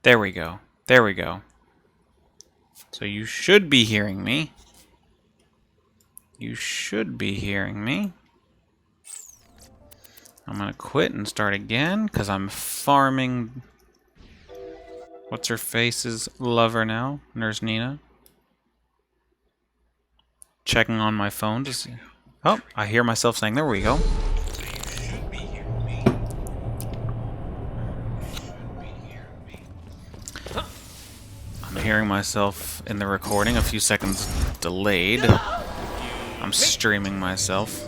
There we go. There we go. So you should be hearing me. You should be hearing me. I'm gonna quit and start again, because I'm farming... What's-her-face's lover now? Nurse Nina. Checking on my phone to see... Oh, I hear myself saying, there we go. I'm hearing myself in the recording, a few seconds delayed. I'm streaming myself.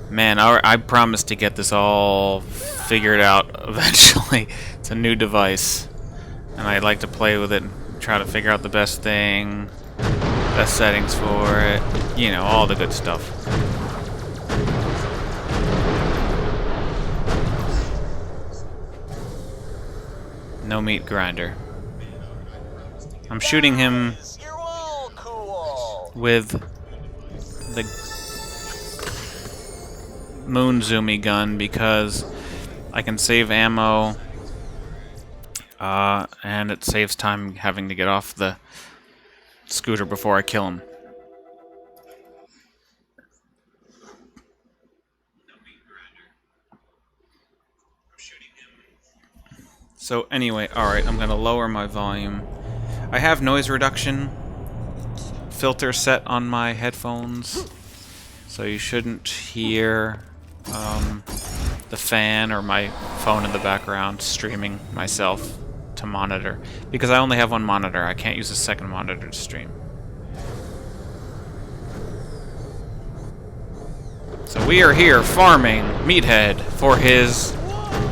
Man, I promise to get this all figured out eventually. It's a new device, and I like to play with it and try to figure out the best thing, best settings for it, you know, all the good stuff. No meat grinder. I'm shooting him with the moon zoomy gun because I can save ammo and it saves time having to get off the scooter before I kill him. So anyway, alright, I'm gonna lower my volume. I have noise reduction filter set on my headphones, so you shouldn't hear the fan or my phone in the background streaming myself to monitor, because I only have one monitor. I can't use a second monitor to stream. So we are here farming Meathead for his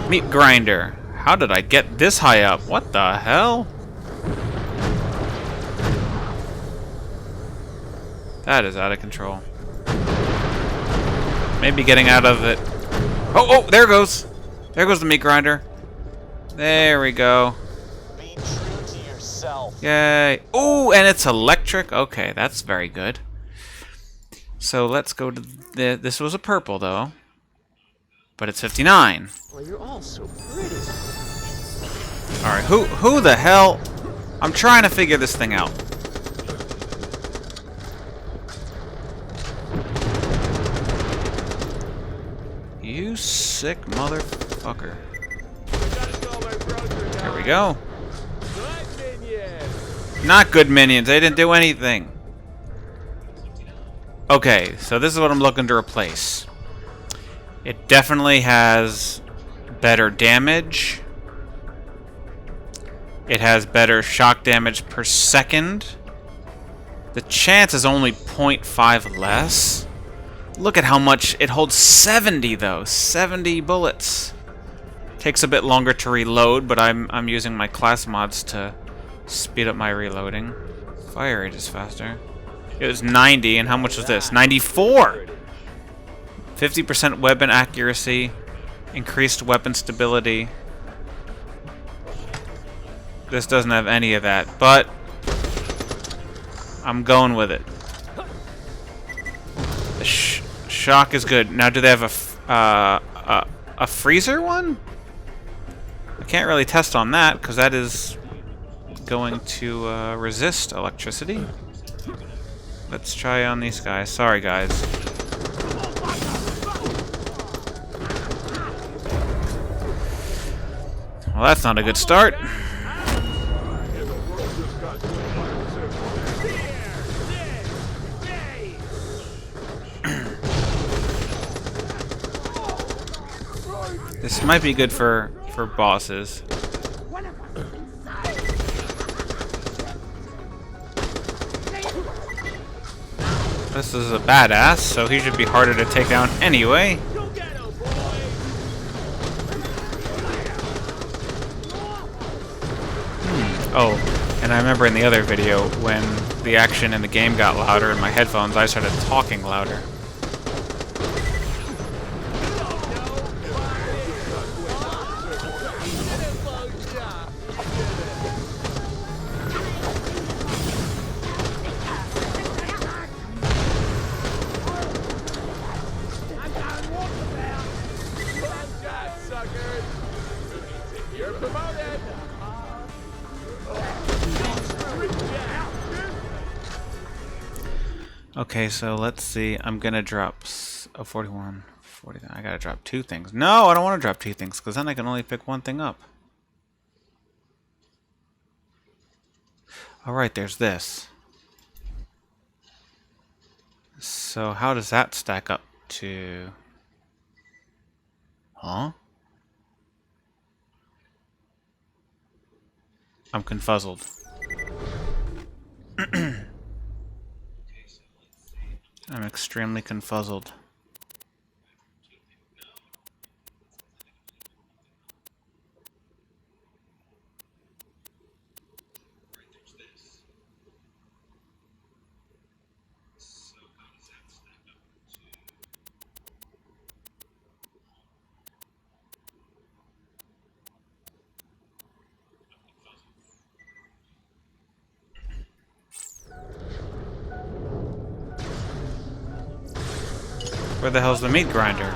meat grinder. How did I get this high up? What the hell? That is out of control. Maybe getting out of it. Oh, there goes. There goes the meat grinder. There we go. Be true to yourself. Yay. Oh, and it's electric. Okay, that's very good. So let's go to the... This was a purple, though. But it's 59. Well, you're all so pretty. Alright, who the hell... I'm trying to figure this thing out. You sick motherfucker. There we go. Not good minions. They didn't do anything. Okay, so this is what I'm looking to replace. It definitely has better damage. It has better shock damage per second. The chance is only 0.5 less. Look at how much it holds. 70 though. 70 bullets. Takes a bit longer to reload, but I'm using my class mods to speed up my reloading. Fire rate is faster. It was 90, and how much was this? 94! 50% weapon accuracy, increased weapon stability. This doesn't have any of that, but I'm going with it. The shock is good. Now, do they have a freezer one? I can't really test on that because that is going to resist electricity. Let's try on these guys. Sorry, guys. Well, that's not a good start. This might be good for bosses. This is a badass, so he should be harder to take down anyway. Oh, and I remember in the other video when the action in the game got louder in my headphones, I started talking louder. Okay, so let's see. I'm gonna drop 41, 40. I gotta drop 2 things. No, I don't want to drop 2 things because then I can only pick 1 thing up. All right, there's this. So how does that stack up to? Huh? I'm confuzzled. I'm extremely confuzzled. Where the hell's the meat grinder?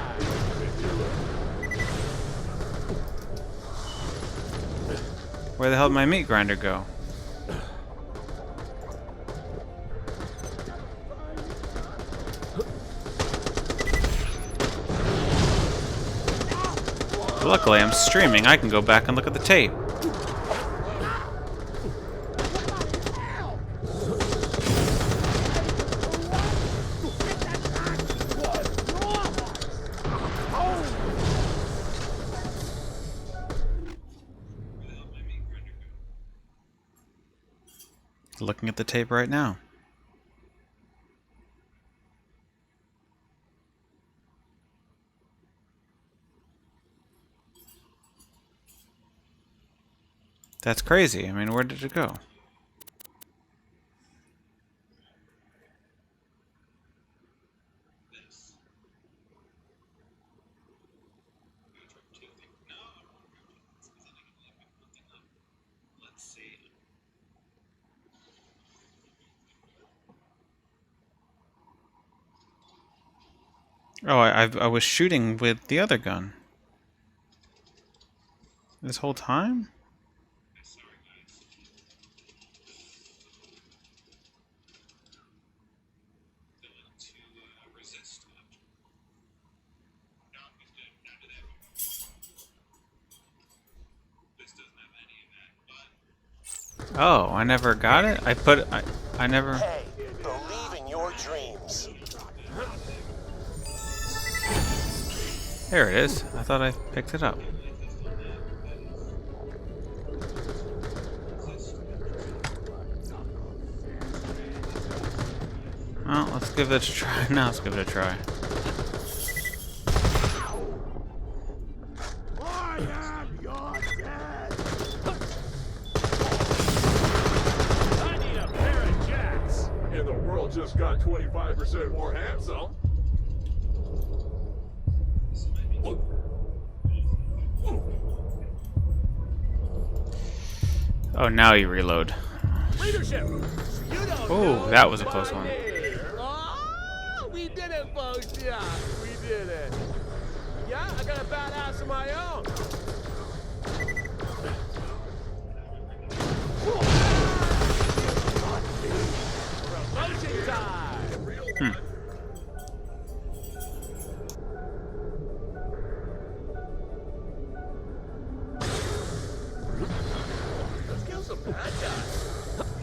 Where the hell did my meat grinder go? Luckily, I'm streaming. I can go back and look at the tape. Looking at the tape right now. That's crazy. I mean, where did it go? Oh, I was shooting with the other gun. This whole time? Oh, I never got it? I never... Hey, believe in your dreams. There it is. I thought I picked it up. Well, let's give it a try. Now let's give it a try. I am your dad. I need a pair of jacks. And the world just got 25% more handsome. Oh, now you reload. Leadership. Oh, that was a close one. Oh, we did it, folks. Yeah, we did it. Yeah, I got a badass of my own. Promotion time. Let's kill some bad guys.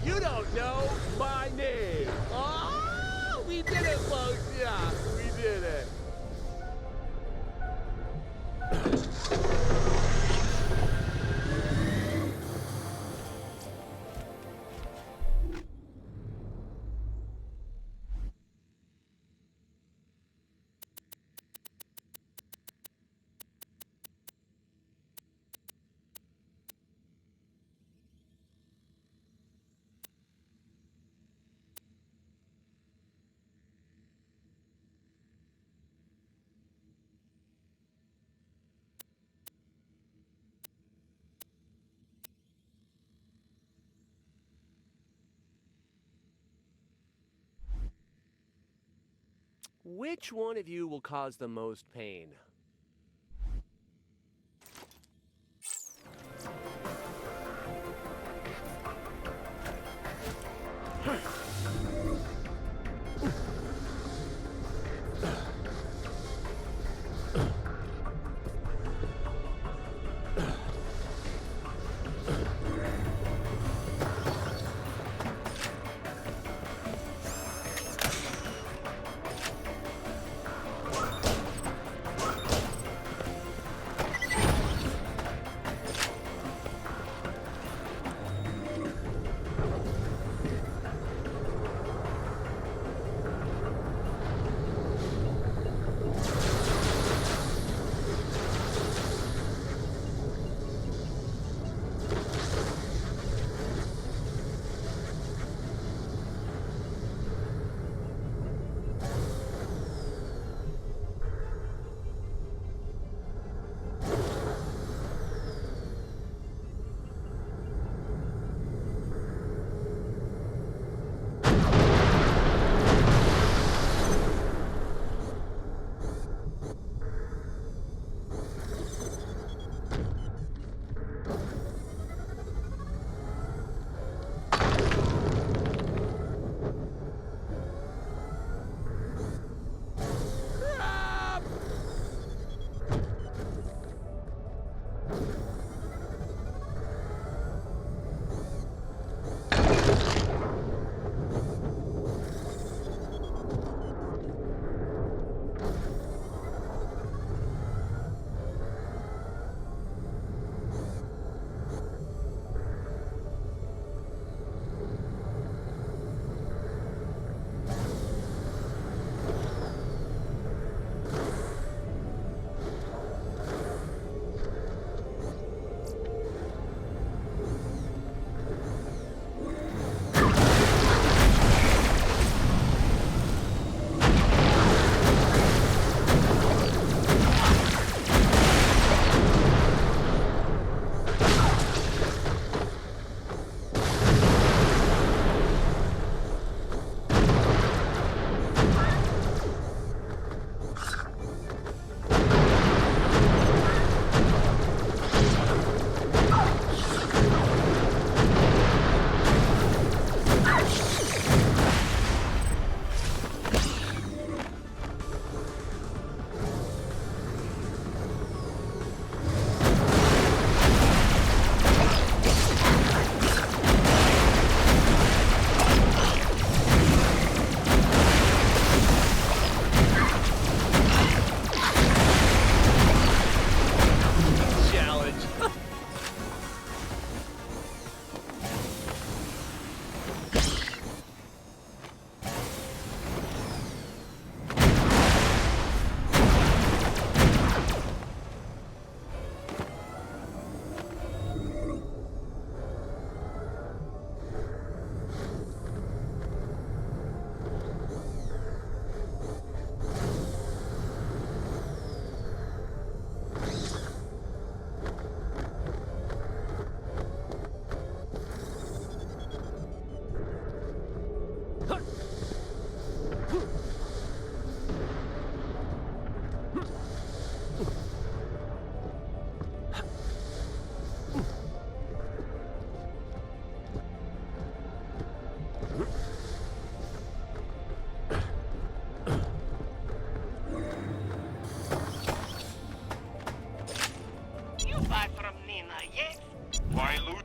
You don't know my name. Oh, we did it, folks. Yeah, we did it. Which one of you will cause the most pain?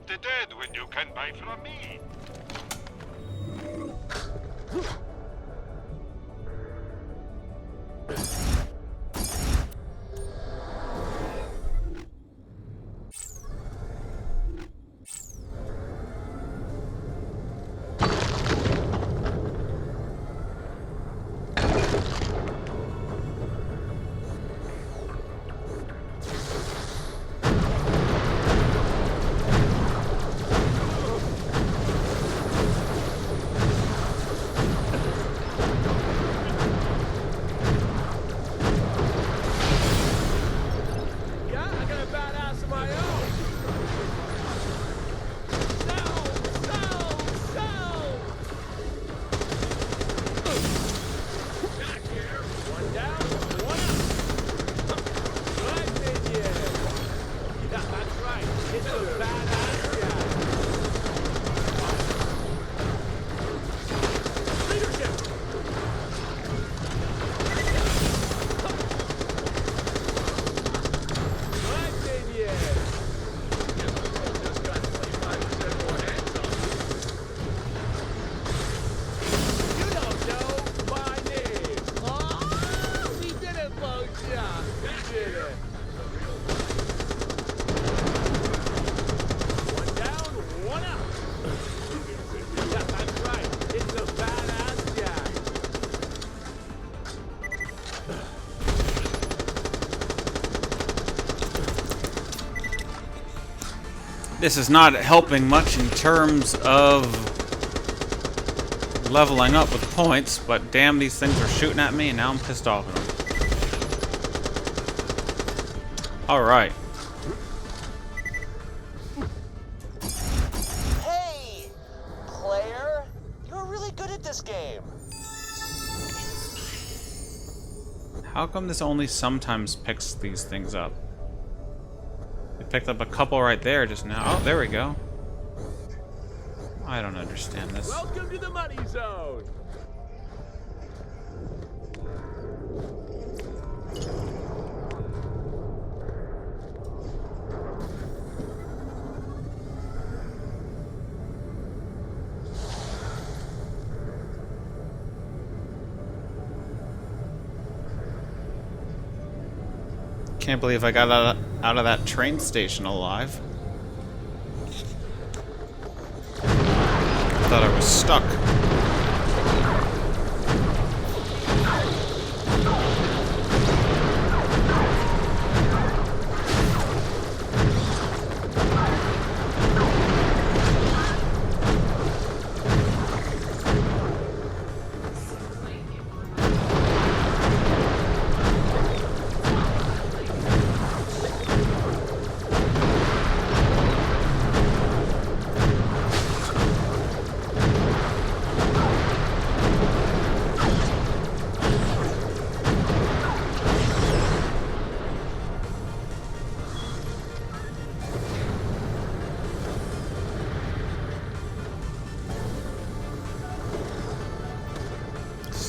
the dead when you can buy from me. This is not helping much in terms of leveling up with points, but damn, these things are shooting at me, and now I'm pissed off at them. Alright. Hey, player, you're really good at this game. How come this only sometimes picks these things up? It picked up a couple right there just now. Oh, there we go. I don't understand this. Welcome to the money zone. Can't believe I got out of that train station alive. I thought I was stuck.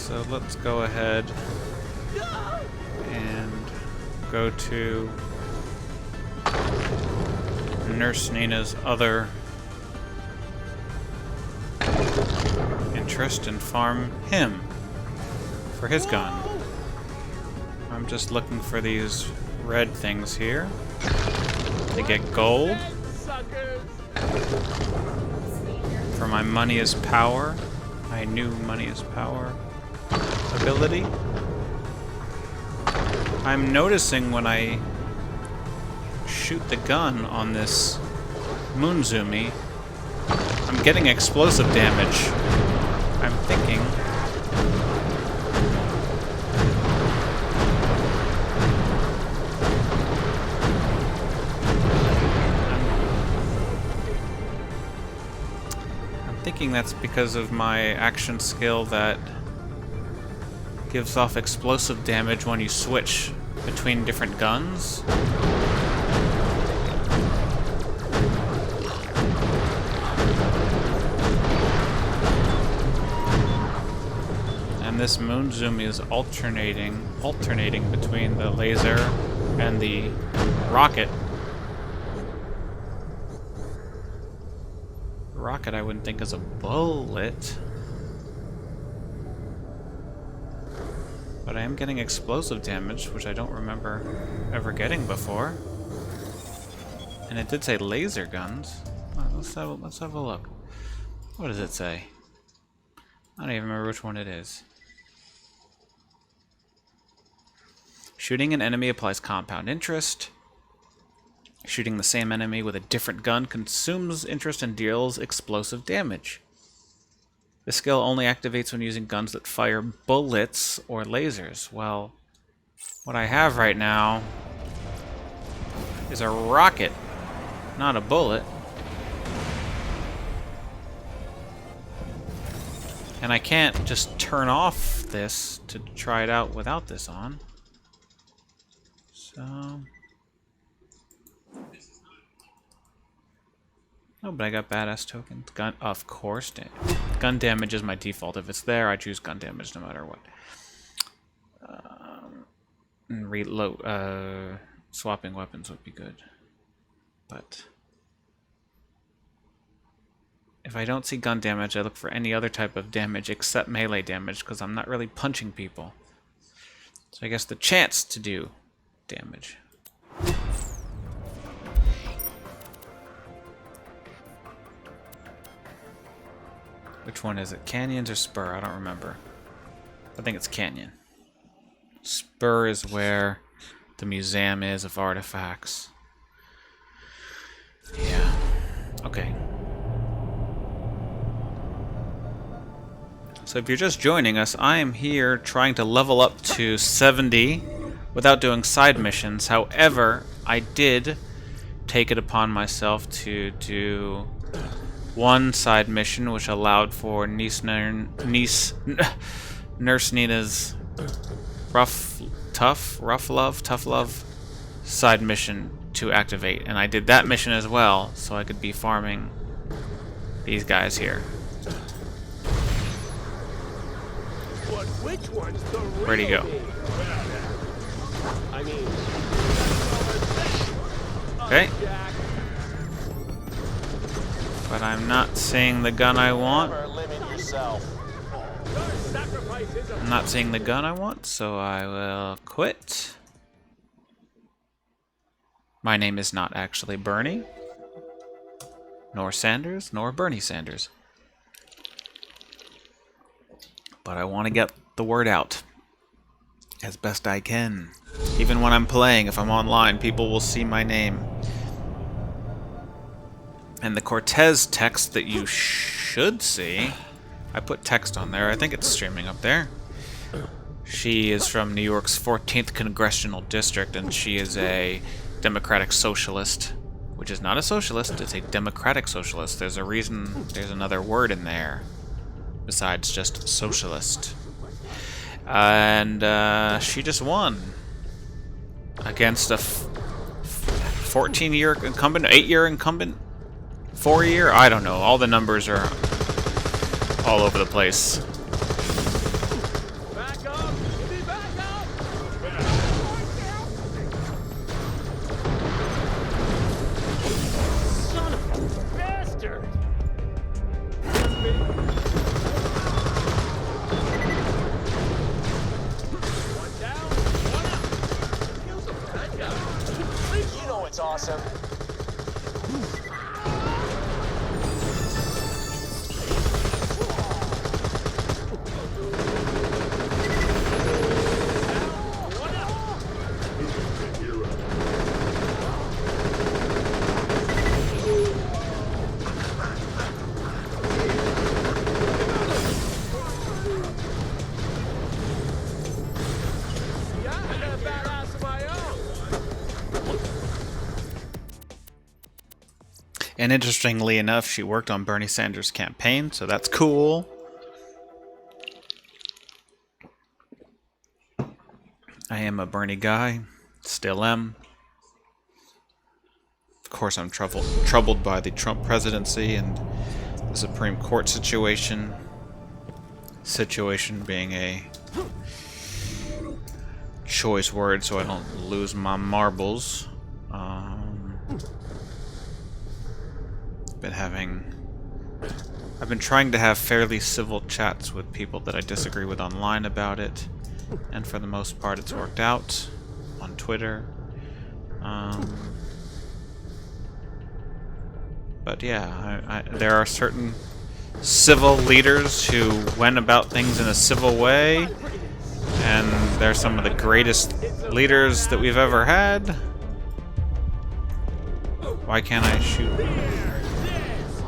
So let's go ahead and go to Nurse Nina's other interest and farm him for his gun. I'm just looking for these red things here to get gold for my money is power, my new money is power ability. I'm noticing when I shoot the gun on this Moonzoomy, I'm getting explosive damage. I'm thinking that's because of my action skill that gives off explosive damage when you switch between different guns. And this Moonzoomy is alternating between the laser and the rocket. Rocket I wouldn't think is a bullet. But I am getting explosive damage, which I don't remember ever getting before. And it did say laser guns. Let's have a look. What does it say? I don't even remember which one it is. Shooting an enemy applies compound interest. Shooting the same enemy with a different gun consumes interest and deals explosive damage. The skill only activates when using guns that fire bullets or lasers. Well, what I have right now is a rocket, not a bullet. And I can't just turn off this to try it out without this on. So... Oh, but I got badass tokens. Gun, of course. Gun damage is my default. If it's there, I choose gun damage no matter what. And reload. Swapping weapons would be good. But if I don't see gun damage, I look for any other type of damage except melee damage because I'm not really punching people. So I guess the chance to do damage. Which one is it? Canyons or Spur? I don't remember. I think it's Canyon. Spur is where the museum is of artifacts. Yeah. Okay. So if you're just joining us, I am here trying to level up to 70 without doing side missions. However, I did take it upon myself to do one side mission, which allowed for Nurse Nina's tough love side mission to activate, and I did that mission as well, so I could be farming these guys here. But which one's the real Where'd he go? me? I mean, Okay, Jack. but I'm not seeing the gun I want. Never limit yourself. Your sacrifice is a I'm not seeing the gun I want, so I will quit. My name is not actually Bernie, nor Sanders, nor Bernie Sanders. But I want to get the word out as best I can. Even when I'm playing, if I'm online, people will see my name. And the Cortez text that you should see, I put text on there. I think it's streaming up there. She is from New York's 14th Congressional District, and she is a Democratic Socialist, which is not a socialist, it's a Democratic Socialist. There's a reason, there's another word in there besides just socialist. And she just won against a 14-year incumbent, 8-year incumbent, 4-year, I don't know. All the numbers are all over the place. back up. Give me back up. Son of a bastard. One down, one up. Kill some bad guys. You know it's awesome. One up. Yeah, I got a badass of my own. And interestingly enough, she worked on Bernie Sanders' campaign, so that's cool. I am a Bernie guy, still am. Of course, I'm troubled by the Trump presidency and the Supreme Court situation. Situation being a choice word, so I don't lose my marbles. Been having I've been trying to have fairly civil chats with people that I disagree with online about it, and for the most part it's worked out on Twitter. But yeah, there are certain civil leaders who went about things in a civil way, and they're some of the greatest leaders that we've ever had. Why can't I shoot?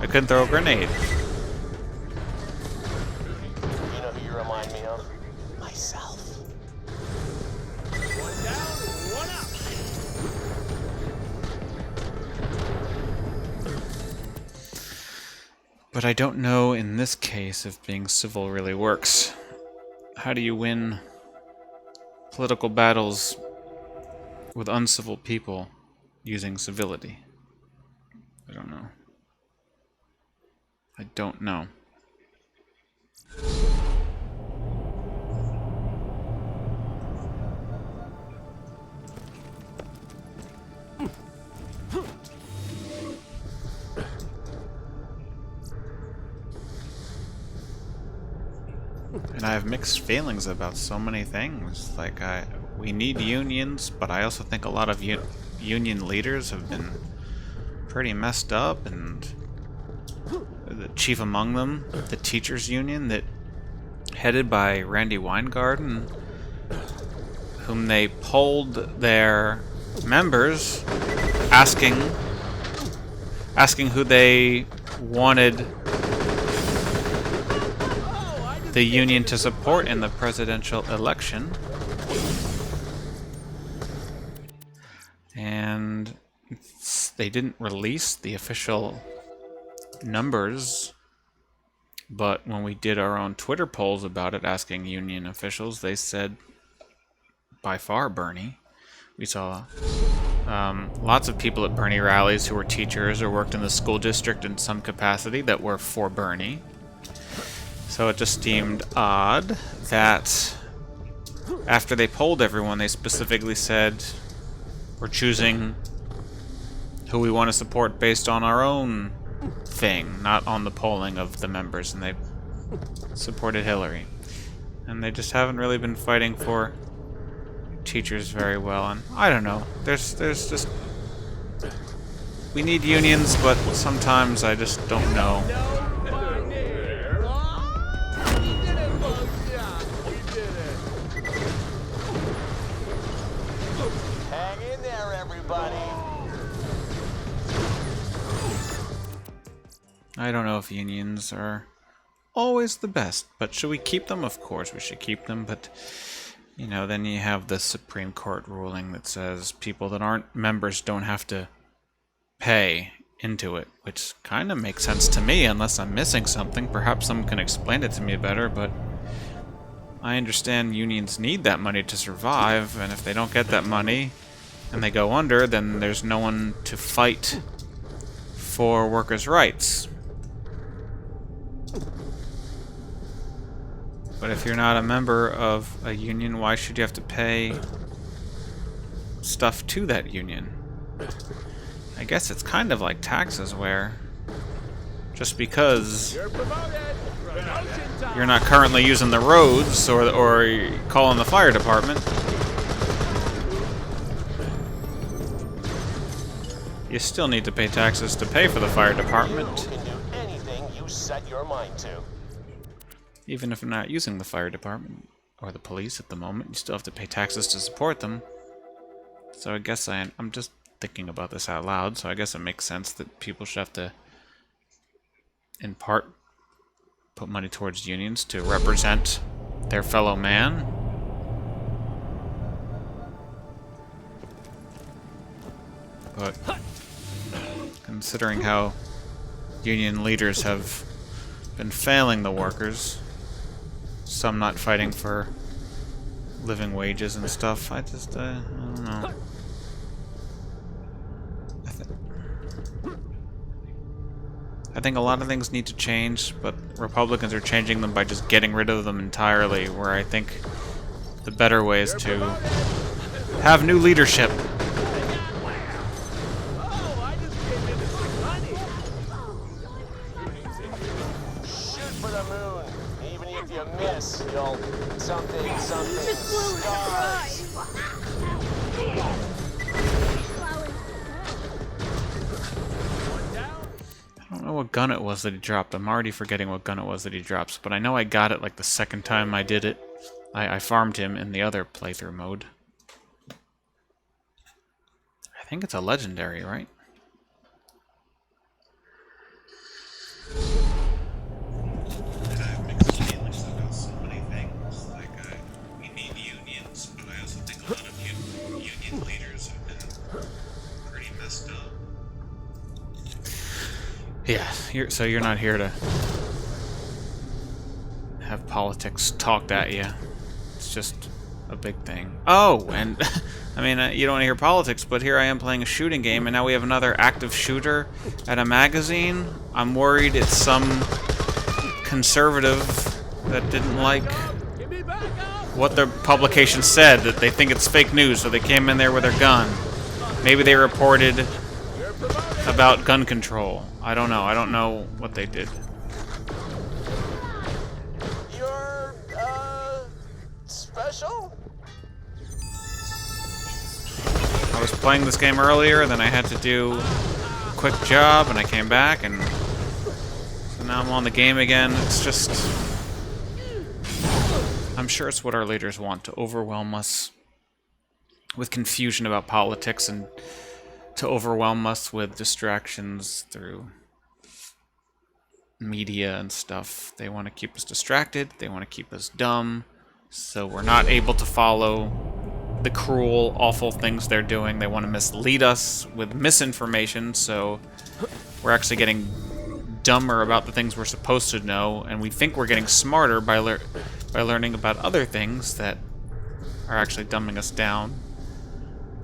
I couldn't throw a grenade. You know who you remind me of? Myself. One down, one up. But I don't know in this case if being civil really works. How do you win political battles with uncivil people using civility? I don't know. I don't know. And I have mixed feelings about so many things. Like, we need unions, but I also think a lot of union leaders have been pretty messed up, and the chief among them, the teachers union, that headed by Randy Weingarten, whom they polled their members, asking who they wanted the union to support in the presidential election. And they didn't release the official numbers, but when we did our own Twitter polls about it, asking union officials, they said by far Bernie. We saw lots of people at Bernie rallies who were teachers or worked in the school district in some capacity that were for Bernie. So it just seemed odd that after they polled everyone, they specifically said we're choosing who we want to support based on our own thing, not on the polling of the members, and they supported Hillary. And they just haven't really been fighting for teachers very well, and I don't know. There's just... We need unions, but sometimes I just don't know. Hang in there, everybody. I don't know if unions are always the best, but should we keep them? Of course we should keep them, but you know, then you have the Supreme Court ruling that says people that aren't members don't have to pay into it, which kind of makes sense to me unless I'm missing something. Perhaps someone can explain it to me better, but I understand unions need that money to survive, and if they don't get that money and they go under, then there's no one to fight for workers' rights. But if you're not a member of a union, why should you have to pay stuff to that union? I guess it's kind of like taxes, where just because you're not currently using the roads or calling the fire department, you still need to pay taxes to pay for the fire department. You can do anything you set your mind to. Even if you're not using the fire department or the police at the moment, you still have to pay taxes to support them. So I guess I'm just thinking about this out loud, so I guess it makes sense that people should have to, in part, put money towards unions to represent their fellow man. But considering how union leaders have been failing the workers, some not fighting for living wages and stuff, I don't know. I think a lot of things need to change, but Republicans are changing them by just getting rid of them entirely, where I think the better way is to have new leadership. Guards. I don't know what gun it was that he dropped. I'm already forgetting what gun it was that he drops, but I know I got it like the second time I did it. I farmed him in the other playthrough mode. I think it's a legendary, right? I have mixed feelings about so many things. Like, we need unions, but I also think a lot of union leaders have been pretty messed up. Yeah, so you're not here to have politics talked at you. It's just a big thing. Oh, and I mean, you don't want to hear politics, but here I am playing a shooting game, and now we have another active shooter at a magazine. I'm worried it's some conservative that didn't like what their publication said, that they think it's fake news, so they came in there with their gun. Maybe they reported about gun control. I don't know. I don't know what they did. You're, special? I was playing this game earlier, then I had to do a quick job, and I came back, and so now I'm on the game again. It's just... I'm sure it's what our leaders want, to overwhelm us with confusion about politics and to overwhelm us with distractions through media and stuff. They want to keep us distracted, they want to keep us dumb, so we're not able to follow the cruel, awful things they're doing. They want to mislead us with misinformation, so we're actually getting dumber about the things we're supposed to know, and we think we're getting smarter by learning about other things that are actually dumbing us down.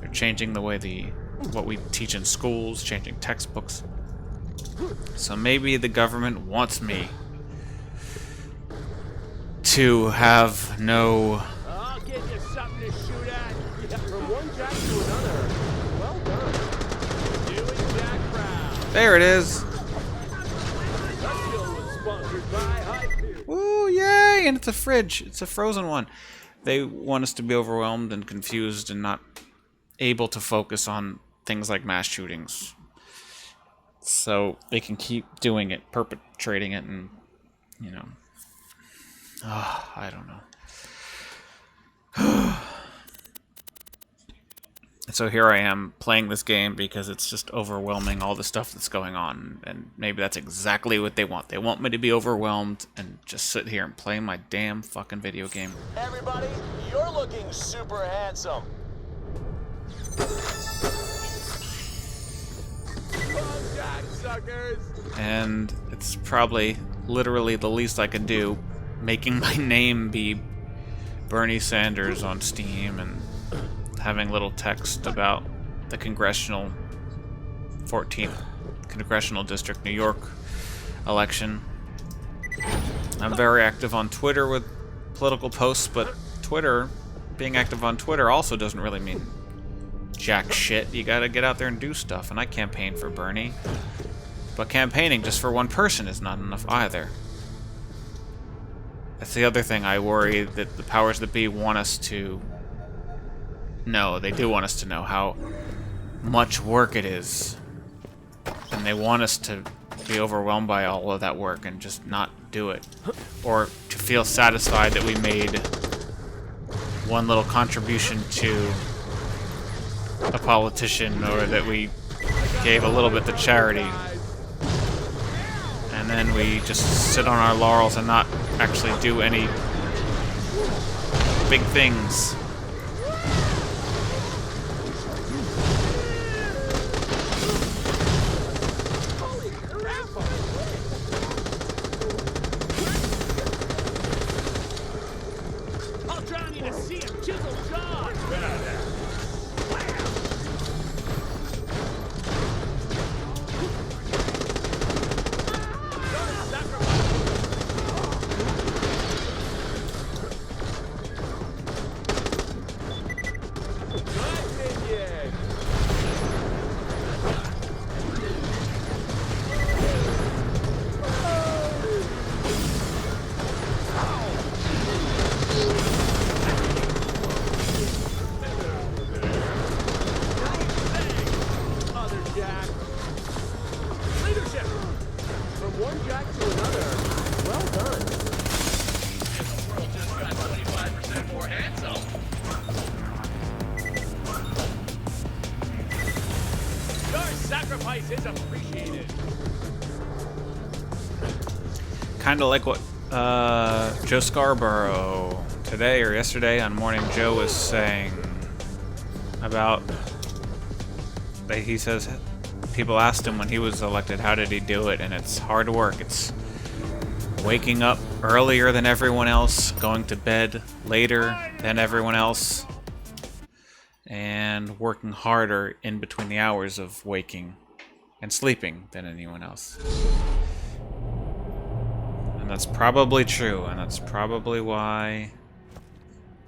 They're changing the way what we teach in schools, changing textbooks. So maybe the government wants me to have no... I'll get you something to shoot at. Yeah, from one jack to another. Well done. Doing Jack Brown. There it is! That deal was sponsored by Hype. Ooh, yay! And it's a fridge. It's a frozen one. They want us to be overwhelmed and confused and not able to focus on things like mass shootings. So they can keep doing it, perpetrating it, and, you know... I don't know. So here I am playing this game because it's just overwhelming, all the stuff that's going on, and maybe that's exactly what they want. They want me to be overwhelmed and just sit here and play my damn fucking video game. Everybody, you're looking super handsome. Well, Jack suckers. And it's probably literally the least I can do, making my name be Bernie Sanders on Steam and having little text about the 14th Congressional District, New York election. I'm very active on Twitter with political posts, but being active on Twitter also doesn't really mean jack shit. You gotta get out there and do stuff, and I campaign for Bernie. But campaigning just for one person is not enough either. That's the other thing I worry that the powers that be want us to know. They do want us to know how much work it is. And they want us to be overwhelmed by all of that work and just not do it. Or to feel satisfied that we made one little contribution to a politician, or that we gave a little bit to charity. And then we just sit on our laurels and not actually do any big things. Holy crap. I'll drown you to see him chisel jaw. sacrifice is appreciated. Kind of like what Joe Scarborough today or yesterday on Morning Joe was saying about that. He says people asked him when he was elected how did he do it, and it's hard work. It's waking up earlier than everyone else, going to bed later than everyone else, and working harder in between the hours of waking and sleeping than anyone else. And that's probably true, and that's probably why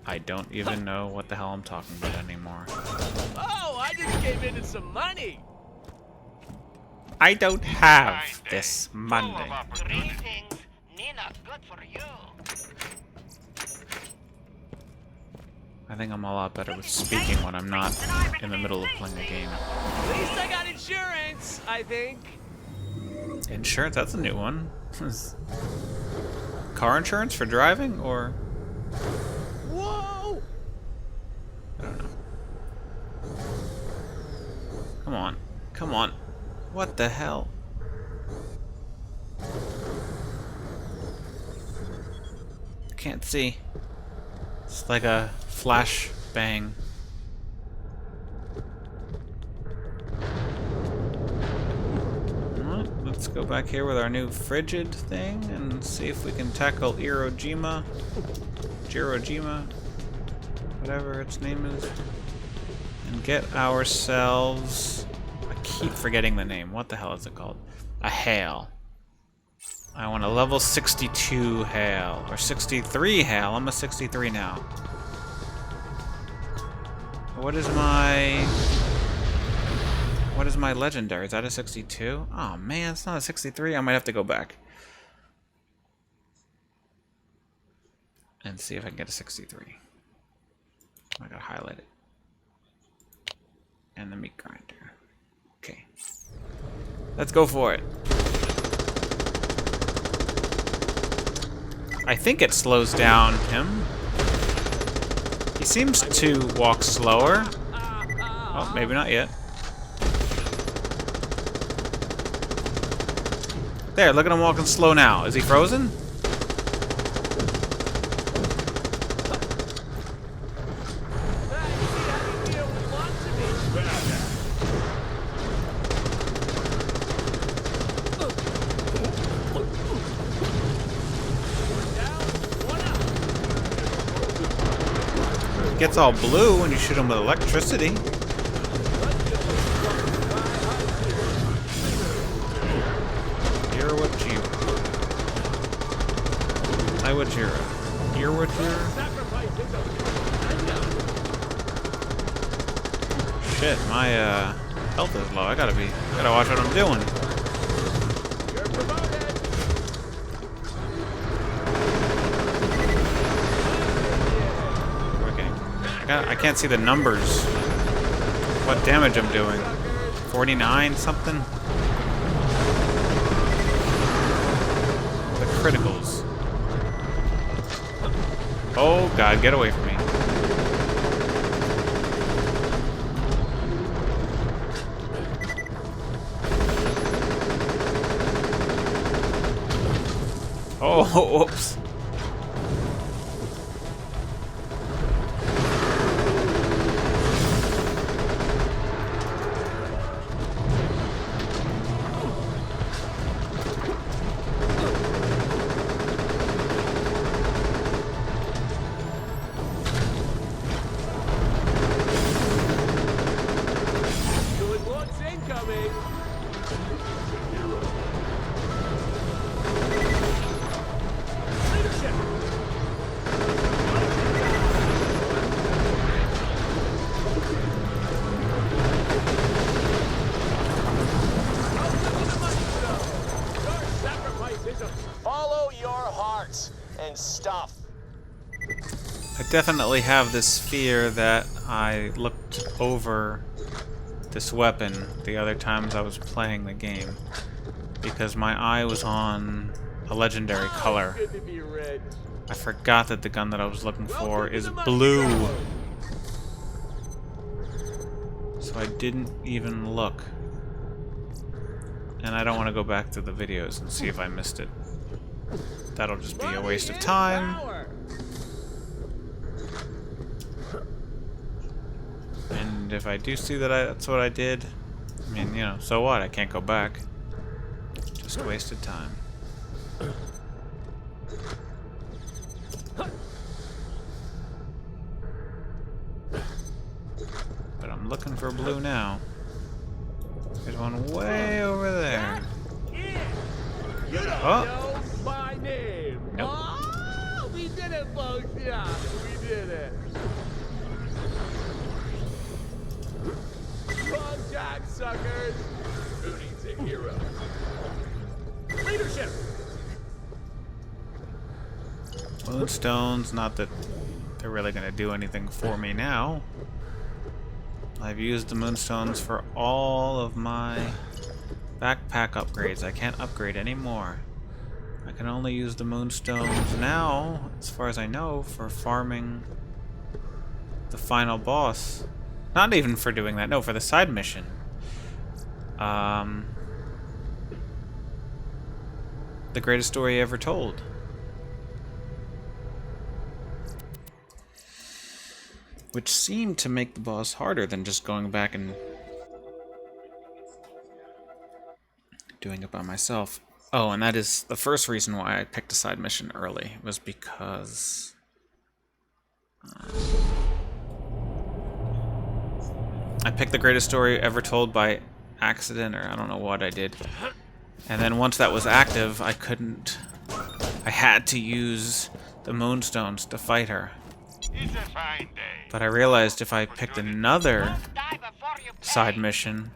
I don't even know what the hell I'm talking about anymore. Oh, I just gave in to some money. I don't have this money. Greetings. Nina, good for you. I think I'm a lot better with speaking when I'm not in the middle of playing a game. At least I got insurance, I think. Insurance? That's a new one. Car insurance for driving, or? Whoa! I don't know. Come on. Come on. What the hell? Can't see. It's like a flash bang. Alright, let's go back here with our new frigid thing and see if we can tackle Jirojima, whatever its name is, and get ourselves, I keep forgetting the name, what the hell is it called? A Hail. I want a level 62 Hail, or 63 Hail. I'm a 63 now. What is my legendary? Is that a 62? Oh man, it's not a 63. I might have to go back and see if I can get a 63. I gotta highlight it. And the meat grinder. Okay. Let's go for it. I think it slows down him. He seems to walk slower. Oh, maybe not yet. There, look at him walking slow now. Is he frozen? Gets all blue when you shoot him with electricity. Shit, my health is low. I gotta watch what I'm doing. I can't see the numbers. What damage I'm doing. 49 something? The criticals. Oh god, get away from me. Oh, whoops. Follow your hearts and stuff. I definitely have this fear that I looked over this weapon the other times I was playing the game because my eye was on a legendary color. I forgot that the gun that I was looking for is blue. So I didn't even look. And I don't want to go back to the videos and see if I missed it. That'll just be a waste of time. And if I do see that that's what I did, I mean, you know, so what? I can't go back. Just wasted time. But I'm looking for blue now. There's one way over there. You don't know my name. Nope. Oh, we did it, folks. Yeah, we did it. Wrong jack, suckers. Who needs a hero? Leadership. Moonstones, not that they're really going to do anything for me now. I've used the moonstones for all of my backpack upgrades. I can't upgrade anymore. I can only use the moonstones now, as far as I know, for farming the final boss. Not even for doing that, no, for the side mission. The greatest story ever told. Which seemed to make the boss harder than just going back and doing it by myself. Oh, and that is the first reason why I picked a side mission early, was because I picked the greatest story ever told by accident, or I don't know what I did. And then once that was active, I had to use the moonstones to fight her. It's a fine day. But I realized if I picked another side mission,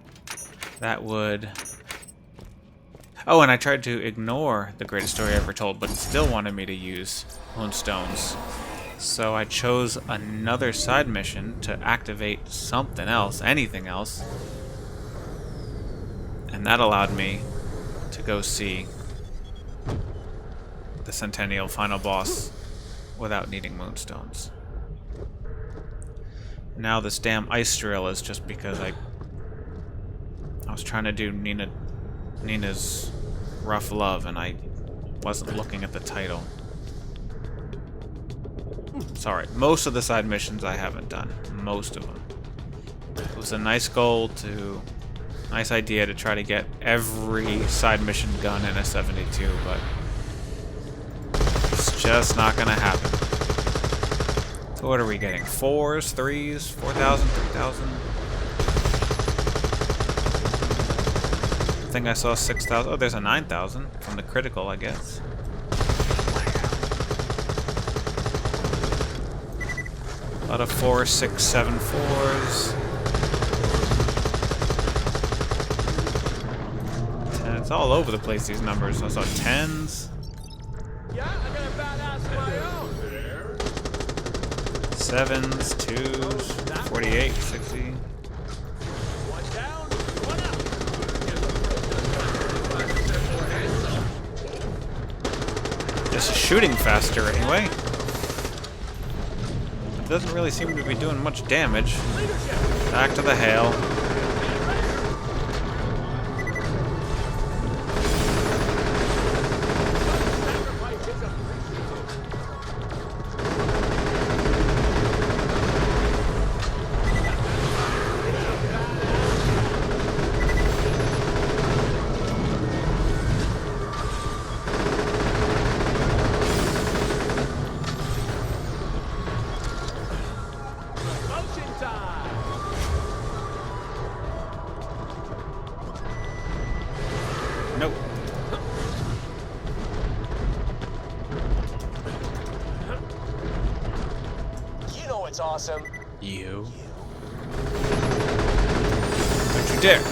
that would... Oh, and I tried to ignore the greatest story ever told, but it still wanted me to use moonstones. So I chose another side mission to activate something else, anything else. And that allowed me to go see the Sentenial final boss without needing moonstones. Now this damn ice drill is just because I was trying to do Nina's Rough Love and I wasn't looking at the title. Sorry, most of the side missions I haven't done. Most of them. It was a nice goal nice idea to try to get every side mission gun in a 72, but it's just not gonna happen. So what are we getting? 4s, 3s, 4,000, 3,000? I think I saw 6,000. Oh, there's a 9,000 from the critical, I guess. A lot of 4, 6, 7 4s. And it's all over the place, these numbers. I saw 10s. Yeah, I got a badass of my own. 7s, 2s, 48, 60. One down, one up. This is shooting faster anyway. It doesn't really seem to be doing much damage. Back to the hail. Nope. You know what's awesome? You. Don't you dare.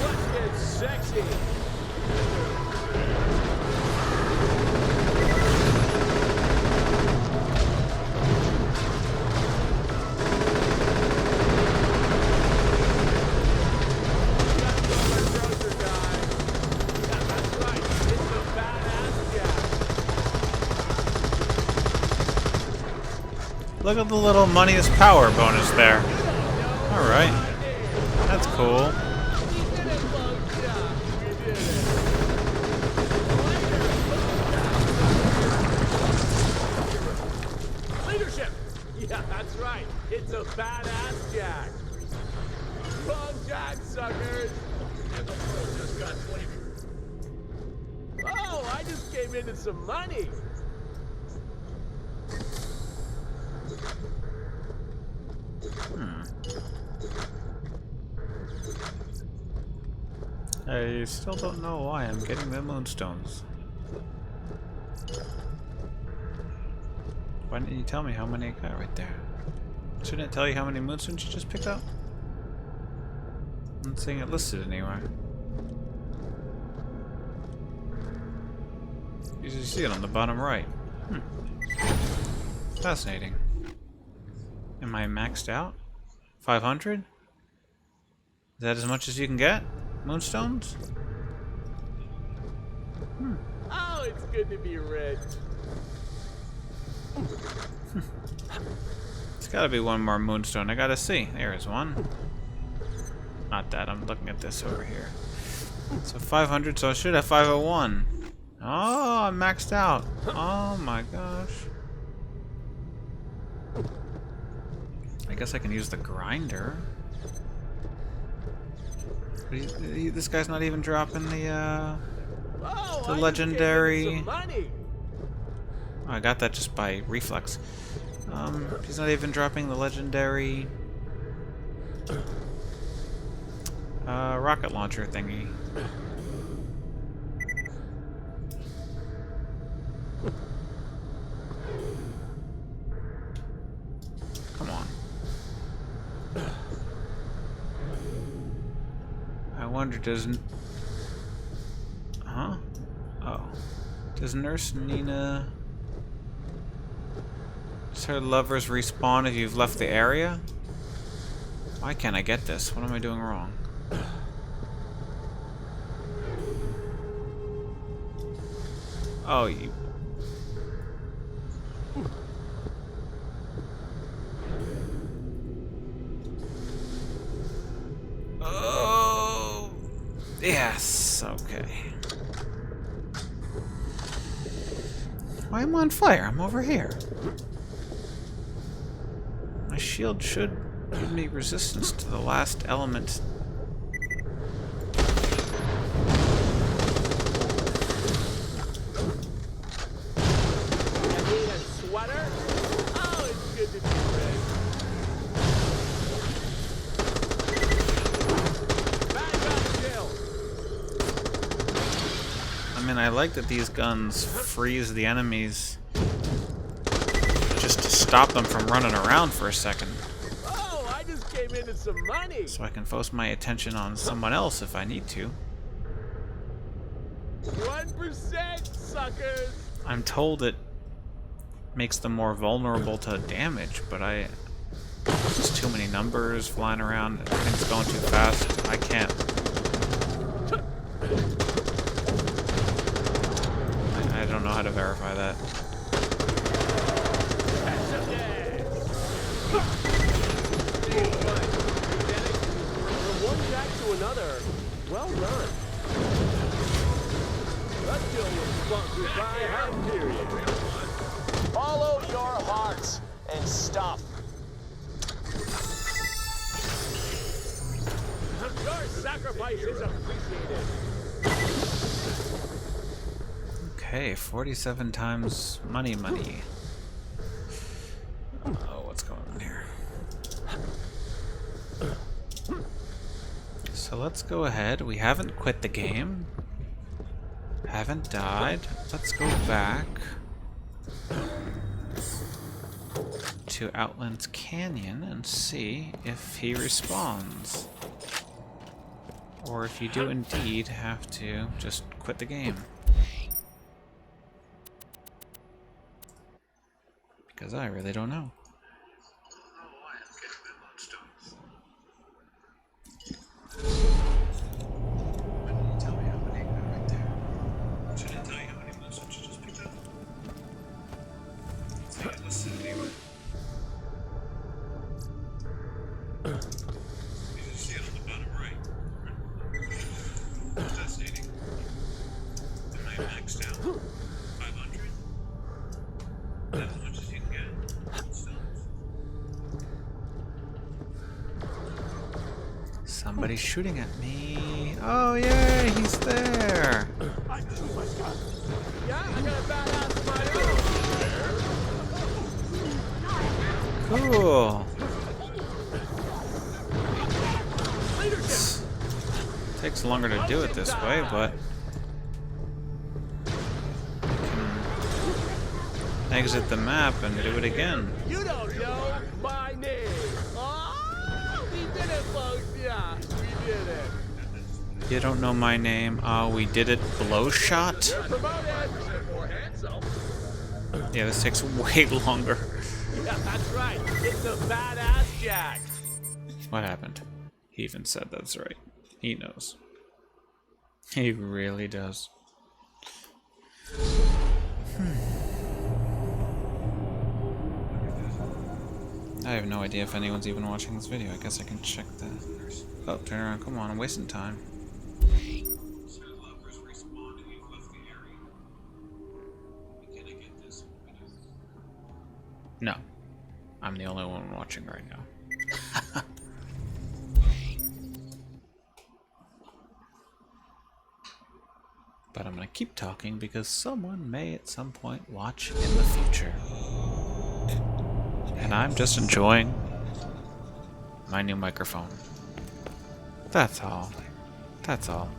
Let's get sexy. Look at the little money is power bonus there. Alright. That's cool. Leadership! Yeah, that's right. It's a badass jack. Wrong jack, suckers! Oh, I just came into some money. I still don't know why I'm getting the moonstones. Why didn't you tell me how many I got right there? Shouldn't it tell you how many moonstones you just picked up? I'm not seeing it listed anywhere. You usually see it on the bottom right. Fascinating. Am I maxed out? 500? Is that as much as you can get? Moonstones? Oh, it's good to be rich. It's gotta be one more moonstone. I gotta see. There is one. Not that. I'm looking at this over here. So 500, so I should have 501. Oh, I'm maxed out. Oh my gosh. I guess I can use the grinder. But this guy's not even dropping the legendary. Oh, I got that just by reflex. He's not even dropping the legendary rocket launcher thingy. Come on. I wonder, does Nurse Nina... Does her lovers respawn if you've left the area? Why can't I get this? What am I doing wrong? Oh, you... Oh... Yes, okay. Why am I on fire? I'm over here. My shield should give me resistance to the last element. You need a sweater? Oh, it's good to be rich. I mean, I like that these guns freeze the enemies just to stop them from running around for a second. Oh, I just came into some money. So I can focus my attention on someone else if I need to. 1%, suckers. I'm told it makes them more vulnerable to damage, but there's too many numbers flying around. Everything's going too fast. I can't. I don't know how to verify that. From one jack to another, well done. That kill was sponsored by Hyperion. Follow your hearts and stuff. Your sacrifice is appreciated. Okay, 47 times money. Oh, what's going on here? So let's go ahead. We haven't quit the game. Haven't died. Let's go back to Outlands Canyon and see if he respawns. Or if you do indeed have to just quit the game. Because I really don't know. Tell me how many I got right there. Should I tell you how many moonstones you just picked up? It's not listed anywhere. Nobody's shooting at me. Oh, yay, he's there. Yeah, I got a badass of my own. Cool. Takes longer to do it this way, but exit the map and do it again. You don't know my name. Oh, we did it, folks. Yeah, we did it. You don't know my name. Oh, we did it. Blow shot? You're promoted. More handsome. Yeah, this takes way longer. Yeah, that's right. It's a badass Jack. What happened? He even said that's right. He knows. He really does. I have no idea if anyone's even watching this video. I guess I can check that. Oh, turn around. Come on, I'm wasting time. No. I'm the only one watching right now. But I'm gonna keep talking because someone may at some point watch in the future. And I'm just enjoying my new microphone. That's all. That's all.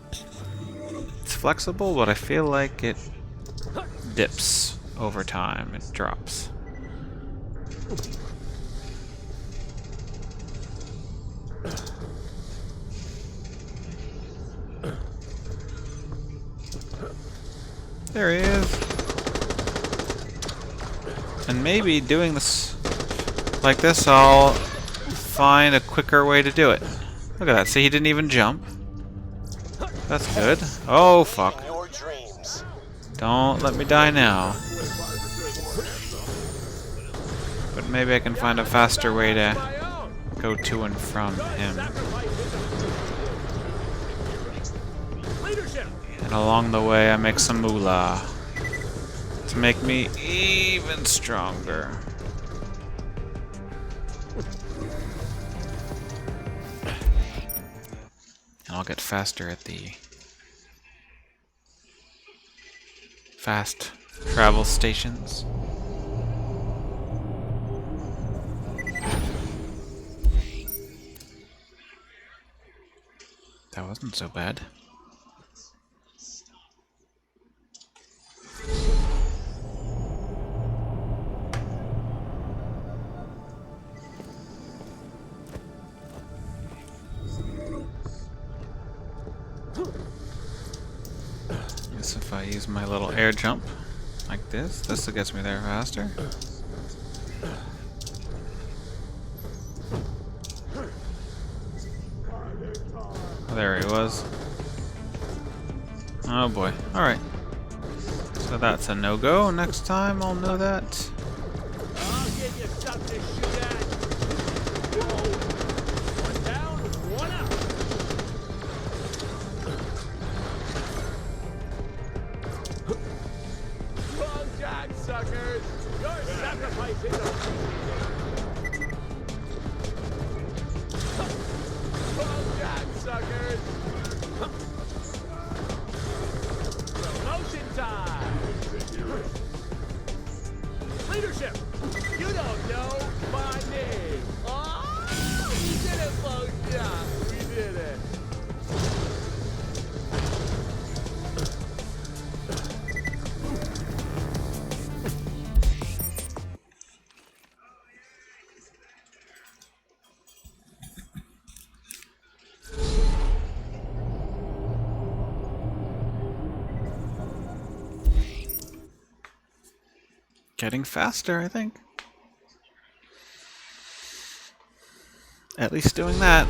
It's flexible, but I feel like it dips over time. It drops. There he is. And maybe doing this like this, I'll find a quicker way to do it. Look at that. See, he didn't even jump. That's good. Oh, fuck. Your dreams. Don't let me die now. But maybe I can find a faster way to go to and from him. And along the way, I make some moolah to make me even stronger. And I'll get faster at the fast travel stations. That wasn't so bad. Guess if I use my little air jump like this, this gets me there faster. Oh, there he was. Oh boy. Alright. So that's a no-go. Next time I'll know that. I'll give you something to shoot at. Whoa. One down, one up. Wrong jack, suckers. You're sacrificing them. Wrong jack, suckers. Promotion time. Leadership. You don't know my name. Oh, we did it, folks. Yeah, we did it. Getting faster, I think. At least doing that.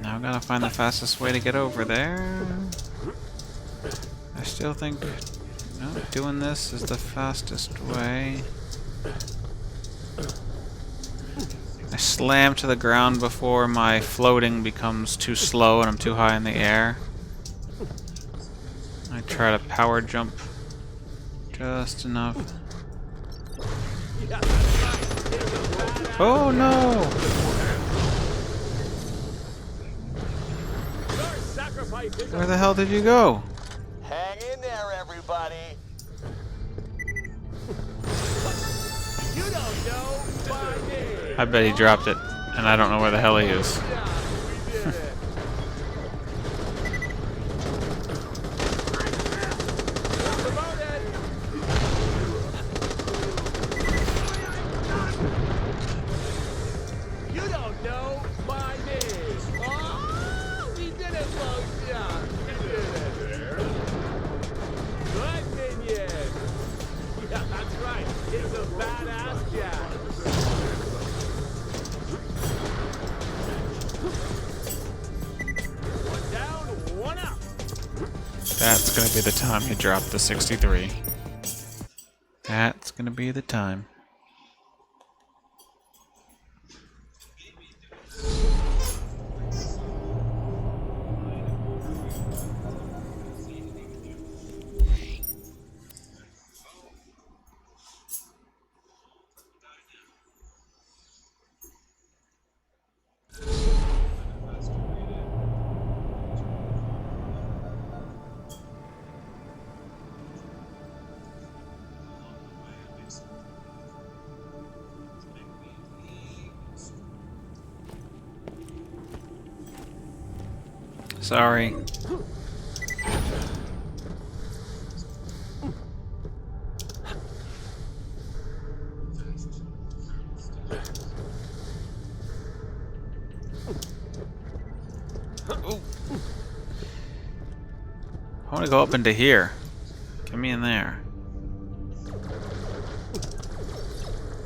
Now I gotta find the fastest way to get over there. I still think doing this is the fastest way. I slam to the ground before my floating becomes too slow and I'm too high in the air. I try to power jump just enough. Yeah, that's right. Oh no! Where the hell did you go? Hang in there, everybody. You don't know my name. I bet he dropped it, and I don't know where the hell he is. Yeah, we did it. Promoted. You don't know my name. Oh, we did it, folks. Yeah, we did it. Good minion. Yeah, that's right. It's a badass Jack. One down, one up. That's gonna be the time you drop the 63. That's gonna be the time. Sorry. I want to go up into here. Get me in there.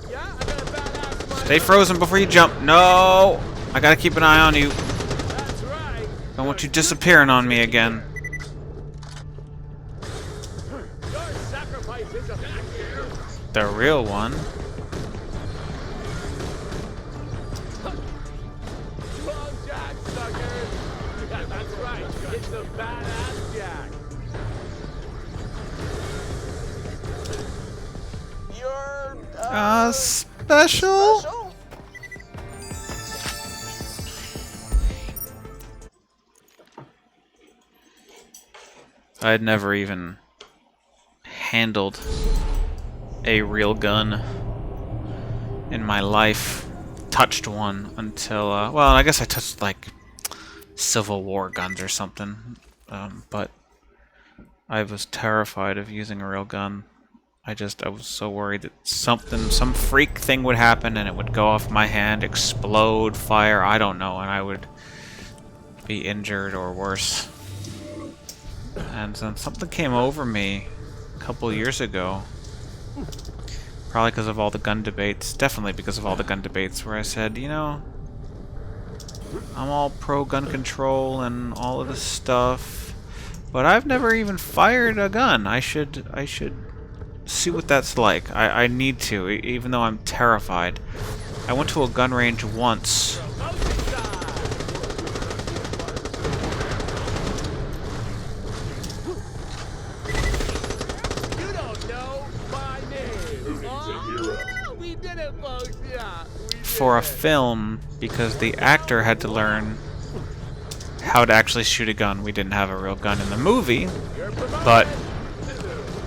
Yeah, I got a badass mind. Stay frozen before you jump. No! I gotta keep an eye on you. That's right. Don't want you disappearing on me again. Your sacrifice is a here. The real one. Wrong Jack, suckers. Yeah, that's right. It's the badass Jack. You're Special? special? I'd never even handled a real gun in my life. Touched one until, well, I guess I touched, like, Civil War guns or something. But I was terrified of using a real gun. I was so worried that some freak thing would happen and it would go off my hand, explode, fire, I don't know, and I would be injured or worse. And then something came over me a couple years ago, probably because of all the gun debates, definitely because of all the gun debates, where I said, you know, I'm all pro gun control and all of this stuff, but I've never even fired a gun. I should see what that's like. I need to, even though I'm terrified. I went to a gun range once. You don't know my name. Oh, we did it, folks. Yeah, we did For a it. film, because the actor had to learn how to actually shoot a gun. We didn't have a real gun in the movie, You're promoted. but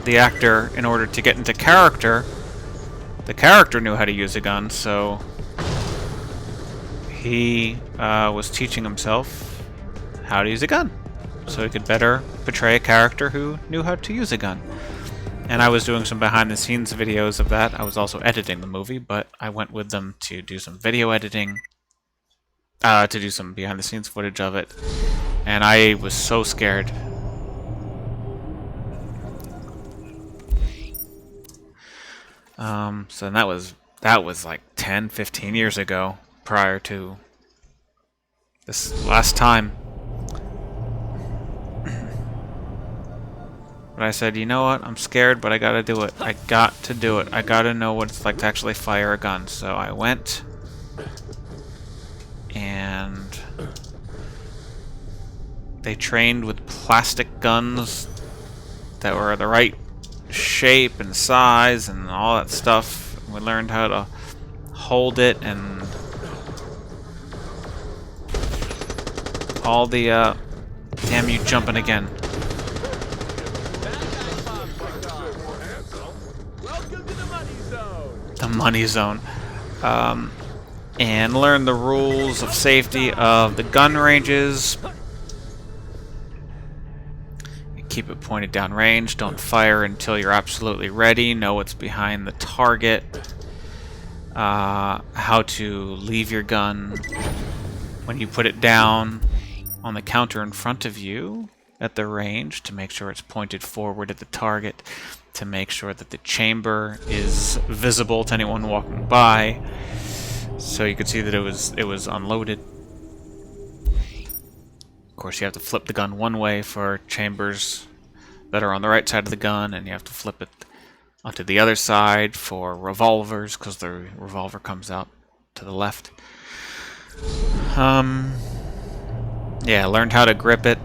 the actor, in order to get into character, the character knew how to use a gun, so he was teaching himself how to use a gun, so he could better portray a character who knew how to use a gun. And I was doing some behind-the-scenes videos of that. I was also editing the movie, but I went with them to do some video editing, to do some behind-the-scenes footage of it, and I was so scared. So that was like 10, 15 years ago, prior to this last time. But I said, you know what? I'm scared, but I gotta do it. I got to do it. I gotta know what it's like to actually fire a gun. So I went, and they trained with plastic guns that were the right shape and size and all that stuff. We learned how to hold it and all the damn you jumping again. Welcome to the money zone. The money zone. And learn the rules of safety of the gun ranges. Keep it pointed down range. Don't fire until you're absolutely ready. Know what's behind the target. How to leave your gun when you put it down on the counter in front of you at the range to make sure it's pointed forward at the target, to make sure that the chamber is visible to anyone walking by, so you could see that it was unloaded. Of course, you have to flip the gun one way for chambers that are on the right side of the gun, and you have to flip it onto the other side for revolvers, because the revolver comes out to the left. Yeah, I learned how to grip it.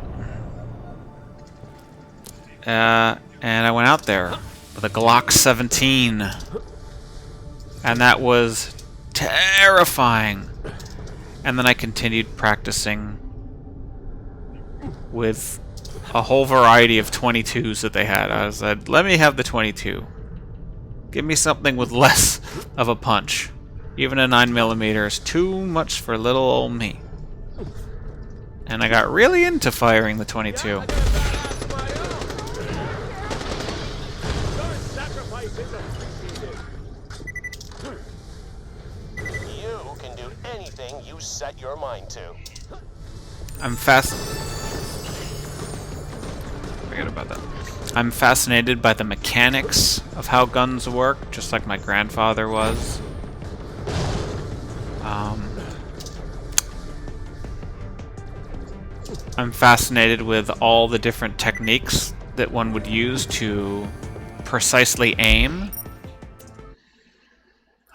And I went out there with a Glock 17. And that was terrifying. And then I continued practicing with a whole variety of 22s that they had. I said, let me have the 22. Give me something with less of a punch. Even a 9mm is too much for little old me. And I got really into firing the 22. Your sacrifice is appreciated. You can do anything you set your mind to. Forget about that. I'm fascinated by the mechanics of how guns work, just like my grandfather was. I'm fascinated with all the different techniques that one would use to precisely aim.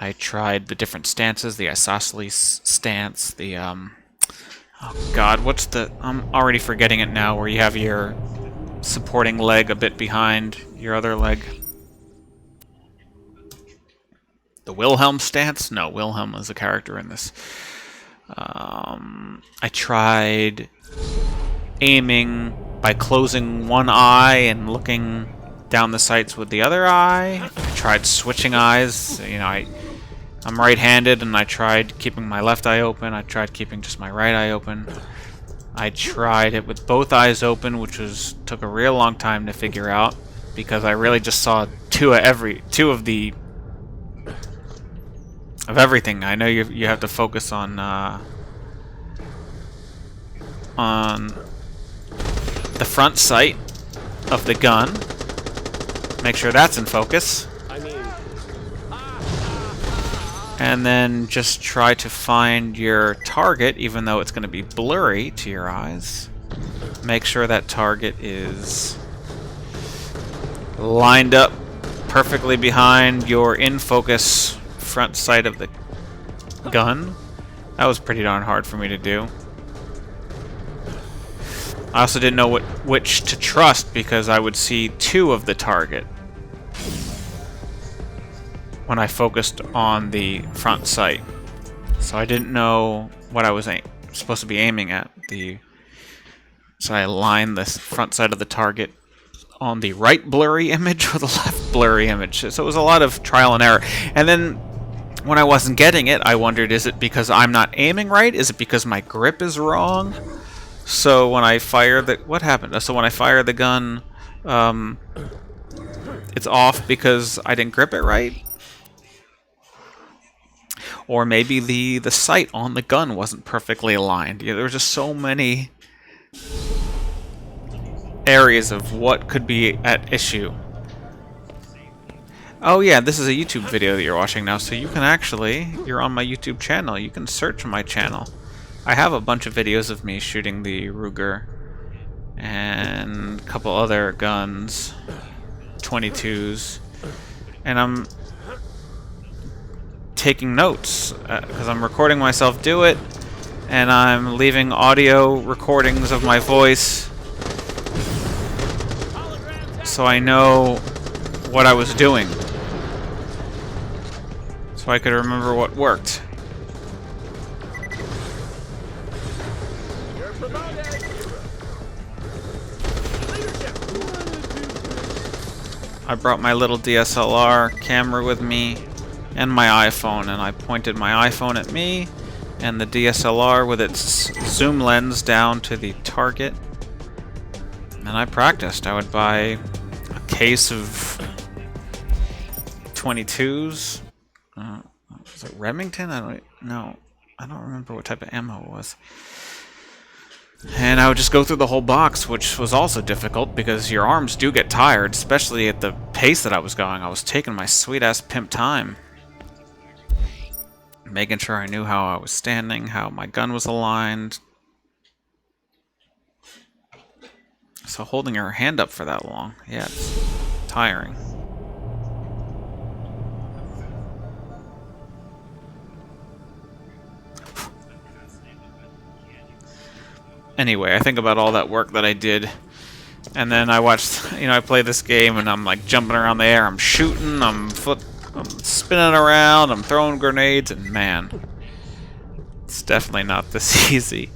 I tried the different stances, the isosceles stance, the oh god, what's the, I'm already forgetting it now, where you have your supporting leg a bit behind your other leg. The Wilhelm stance? No, Wilhelm is a character in this. I tried aiming by closing one eye and looking down the sights with the other eye. I tried switching eyes. You know, I'm right-handed, and I tried keeping my left eye open. I tried keeping just my right eye open. I tried it with both eyes open, which took a real long time to figure out, because I really just saw two of everything. I know you have to focus on the front sight of the gun. Make sure that's in focus. I mean, And then just try to find your target, even though it's going to be blurry to your eyes. Make sure that target is lined up perfectly behind your in-focus front sight of the gun. That was pretty darn hard for me to do. I also didn't know which to trust, because I would see two of the target when I focused on the front sight. So I didn't know what I was supposed to be aiming at. So I aligned the front side of the target on the right blurry image or the left blurry image. So it was a lot of trial and error. And then when I wasn't getting it, I wondered, is it because I'm not aiming right? Is it because my grip is wrong? So when I fire what happened? So when I fire the gun, it's off because I didn't grip it right? Or maybe the sight on the gun wasn't perfectly aligned. There were just so many areas of what could be at issue. Oh yeah, this is a YouTube video that you're watching now, so you can actually, you're on my YouTube channel, you can search my channel. I have a bunch of videos of me shooting the Ruger and a couple other guns, 22s, and I'm taking notes because I'm recording myself do it, and I'm leaving audio recordings of my voice so I know what I was doing. So so I could remember what worked. You're promoted. Leadership. I brought my little DSLR camera with me and my iPhone, and I pointed my iPhone at me and the DSLR with its zoom lens down to the target. And I practiced. I would buy a case of 22s. Was it Remington? I don't remember what type of ammo it was. And I would just go through the whole box, which was also difficult because your arms do get tired, especially at the pace that I was going. I was taking my sweet-ass pimp time, making sure I knew how I was standing, how my gun was aligned. So holding her hand up for that long, yeah, it's tiring. Anyway, I think about all that work that I did, and then I watched, I play this game, and I'm like jumping around the air, I'm shooting, I'm spinning around, I'm throwing grenades, and man, it's definitely not this easy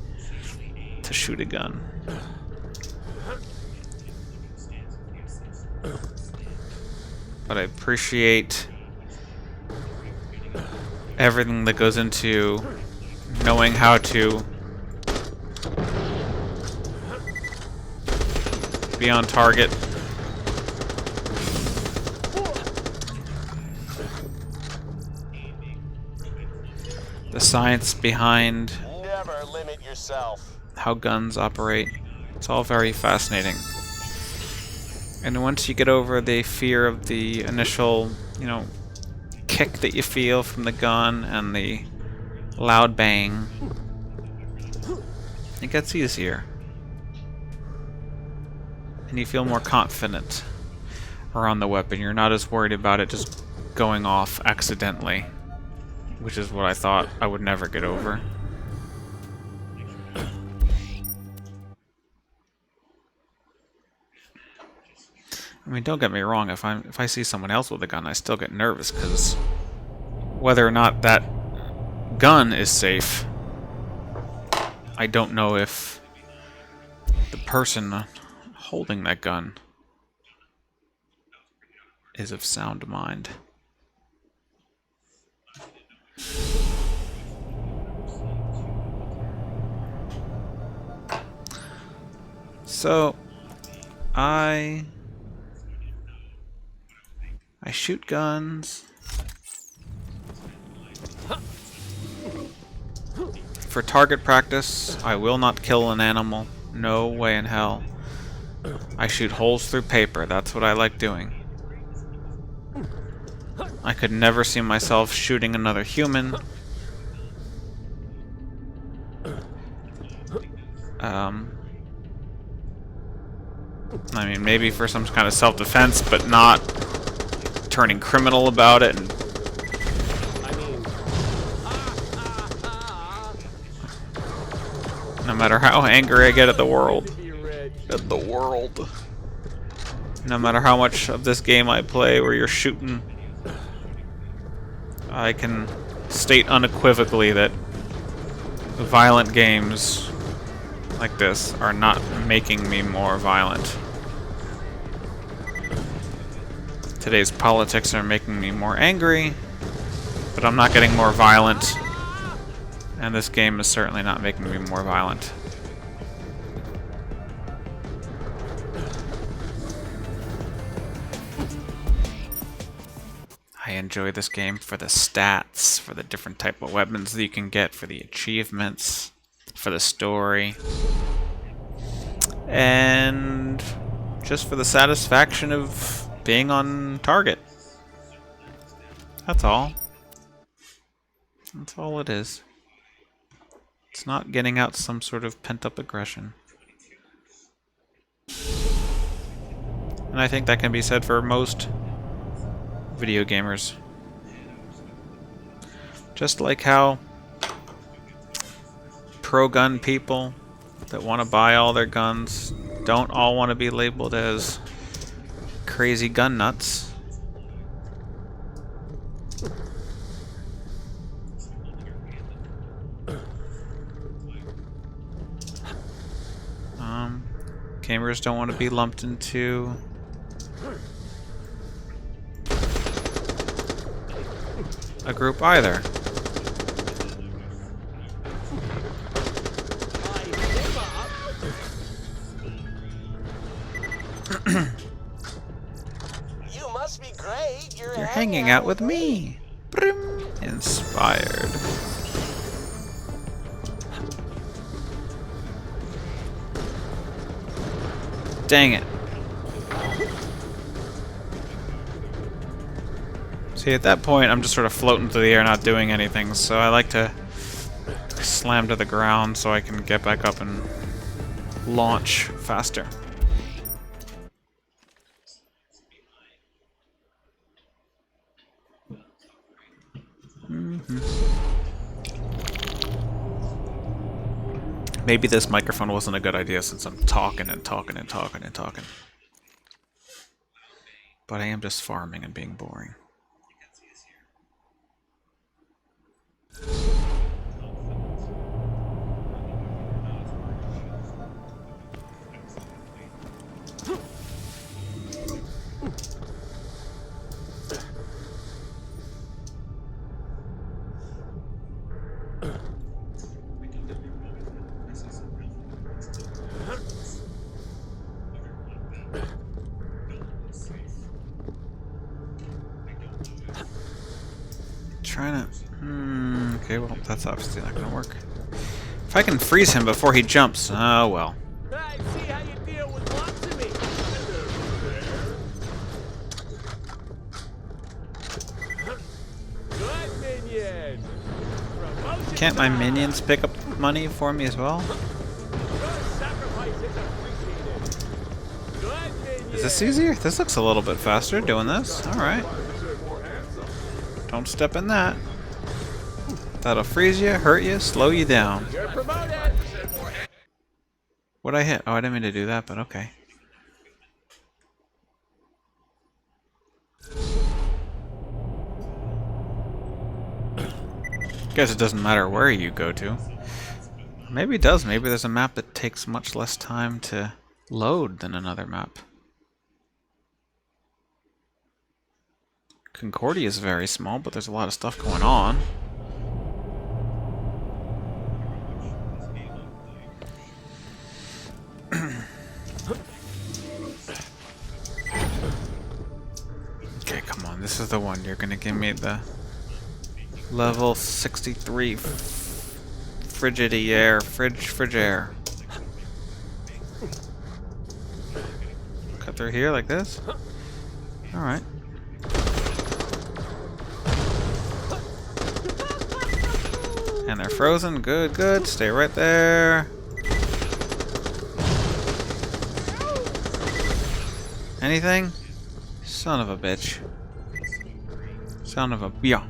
to shoot a gun. But I appreciate everything that goes into knowing how to be on target. The science behind Never limit yourself. how guns operate. It's all very fascinating. And once you get over the fear of the initial, kick that you feel from the gun and the loud bang, it gets easier. And you feel more confident around the weapon. You're not as worried about it just going off accidentally, which is what I thought I would never get over. I mean, don't get me wrong, if I see someone else with a gun, I still get nervous, because whether or not that gun is safe, I don't know if the person holding that gun is of sound mind. So, I shoot guns for target practice. I will not kill an animal. No way in hell. I shoot holes through paper. That's what I like doing. I could never see myself shooting another human. I mean, maybe for some kind of self-defense, but not turning criminal about it. And no matter how angry I get at the world, no matter how much of this game I play where you're shooting, I can state unequivocally that violent games like this are not making me more violent. Today's politics are making me more angry, but I'm not getting more violent, and this game is certainly not making me more violent. I enjoy this game for the stats, for the different type of weapons that you can get, for the achievements, for the story, and just for the satisfaction of being on target. That's all. That's all it is. It's not getting out some sort of pent-up aggression. And I think that can be said for most video gamers. Just like how pro-gun people that want to buy all their guns don't all want to be labeled as crazy gun nuts. Gamers don't want to be lumped into... a group either. You must be great. You're hanging out with me. Brim. Inspired. Dang it. See, at that point, I'm just sort of floating through the air, not doing anything, so I like to slam to the ground so I can get back up and launch faster. Maybe this microphone wasn't a good idea since I'm talking and talking and talking and talking. But I am just farming and being boring. Trying to... okay, well, that's obviously not going to work. If I can freeze him before he jumps, oh well. I see how you deal with lots of me. Good minion. Promotion Can't my time. minions pick up money for me as well? Your sacrifice is appreciated. Good minion. Is this easier? This looks a little bit faster doing this. Alright. Don't step in that. That'll freeze you, hurt you, slow you down. You're promoted. What'd I hit? Oh, I didn't mean to do that, but okay. Guess it doesn't matter where you go to. Maybe it does. Maybe there's a map that takes much less time to load than another map. Concordia is very small, but there's a lot of stuff going on. Okay, come on. This is the one. You're gonna give me the level 63 frigidity air. Fridge air. Cut through here like this? Alright. And they're frozen. Good, good. Stay right there. Anything? Son of a bitch. Son of a... yeah.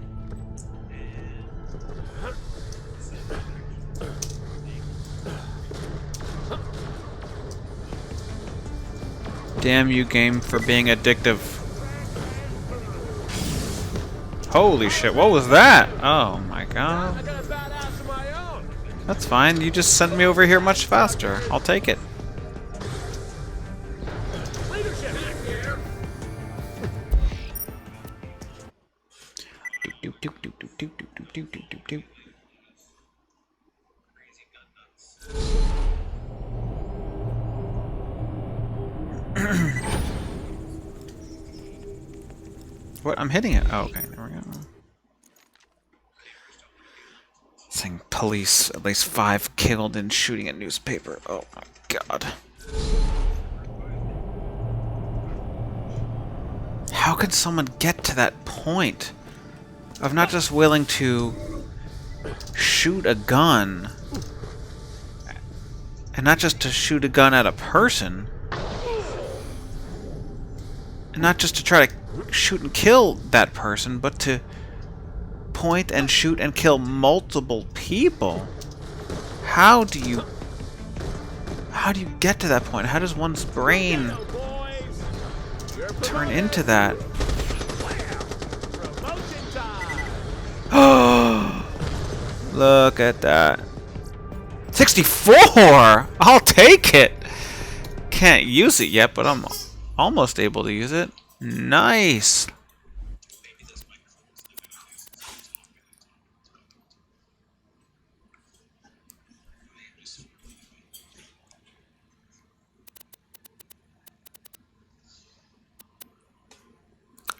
Damn you, game, for being addictive. Holy shit, what was that? Oh my god. I got a badass of my own. That's fine, you just sent me over here much faster. I'll take it. Leadership here. Doop, doop, doop, doop, doop, doop, doop, doop, doop, doop. What? I'm hitting it. Oh, okay. There we go. Saying police, at least 5 killed in shooting a newspaper. Oh my god. How could someone get to that point of not just willing to shoot a gun, and not just to shoot a gun at a person, and not just to try to shoot and kill that person, but to point and shoot and kill multiple people? How do you get to that point? How does one's brain turn into that? Promotion time. Oh, look at that. 64! I'll take it! can't use it yet, but I'm almost able to use it. Nice.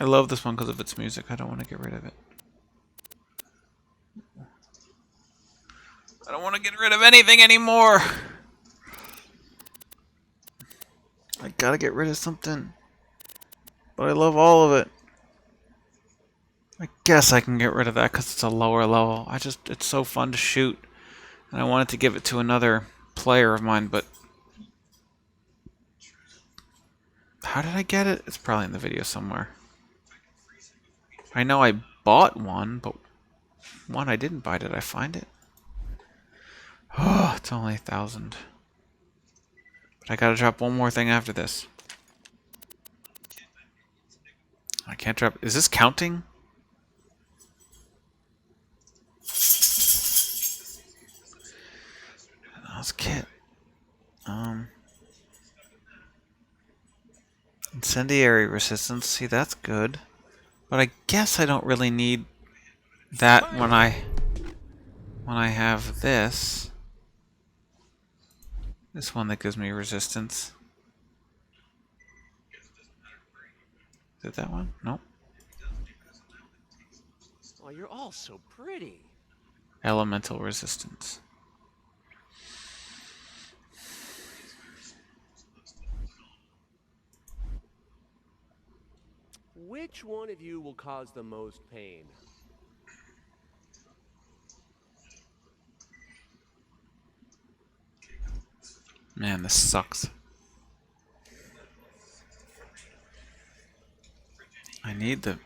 I love this one because of its music. I don't want to get rid of it. I don't want to get rid of anything anymore. I gotta get rid of something. But I love all of it. I guess I can get rid of that because it's a lower level. It's so fun to shoot. And I wanted to give it to another player of mine, but... How did I get it? It's probably in the video somewhere. I know I bought one, but one I didn't buy. Did I find it? Oh, it's only 1,000. But I gotta drop one more thing after this. I can't drop... Is this counting? That's kit. Incendiary resistance. See, that's good. But I guess I don't really need that when I have this. This one that gives me resistance. Is it that one? Nope. Oh, you're all so pretty. Elemental resistance. Which one of you will cause the most pain? Man, this sucks. I need the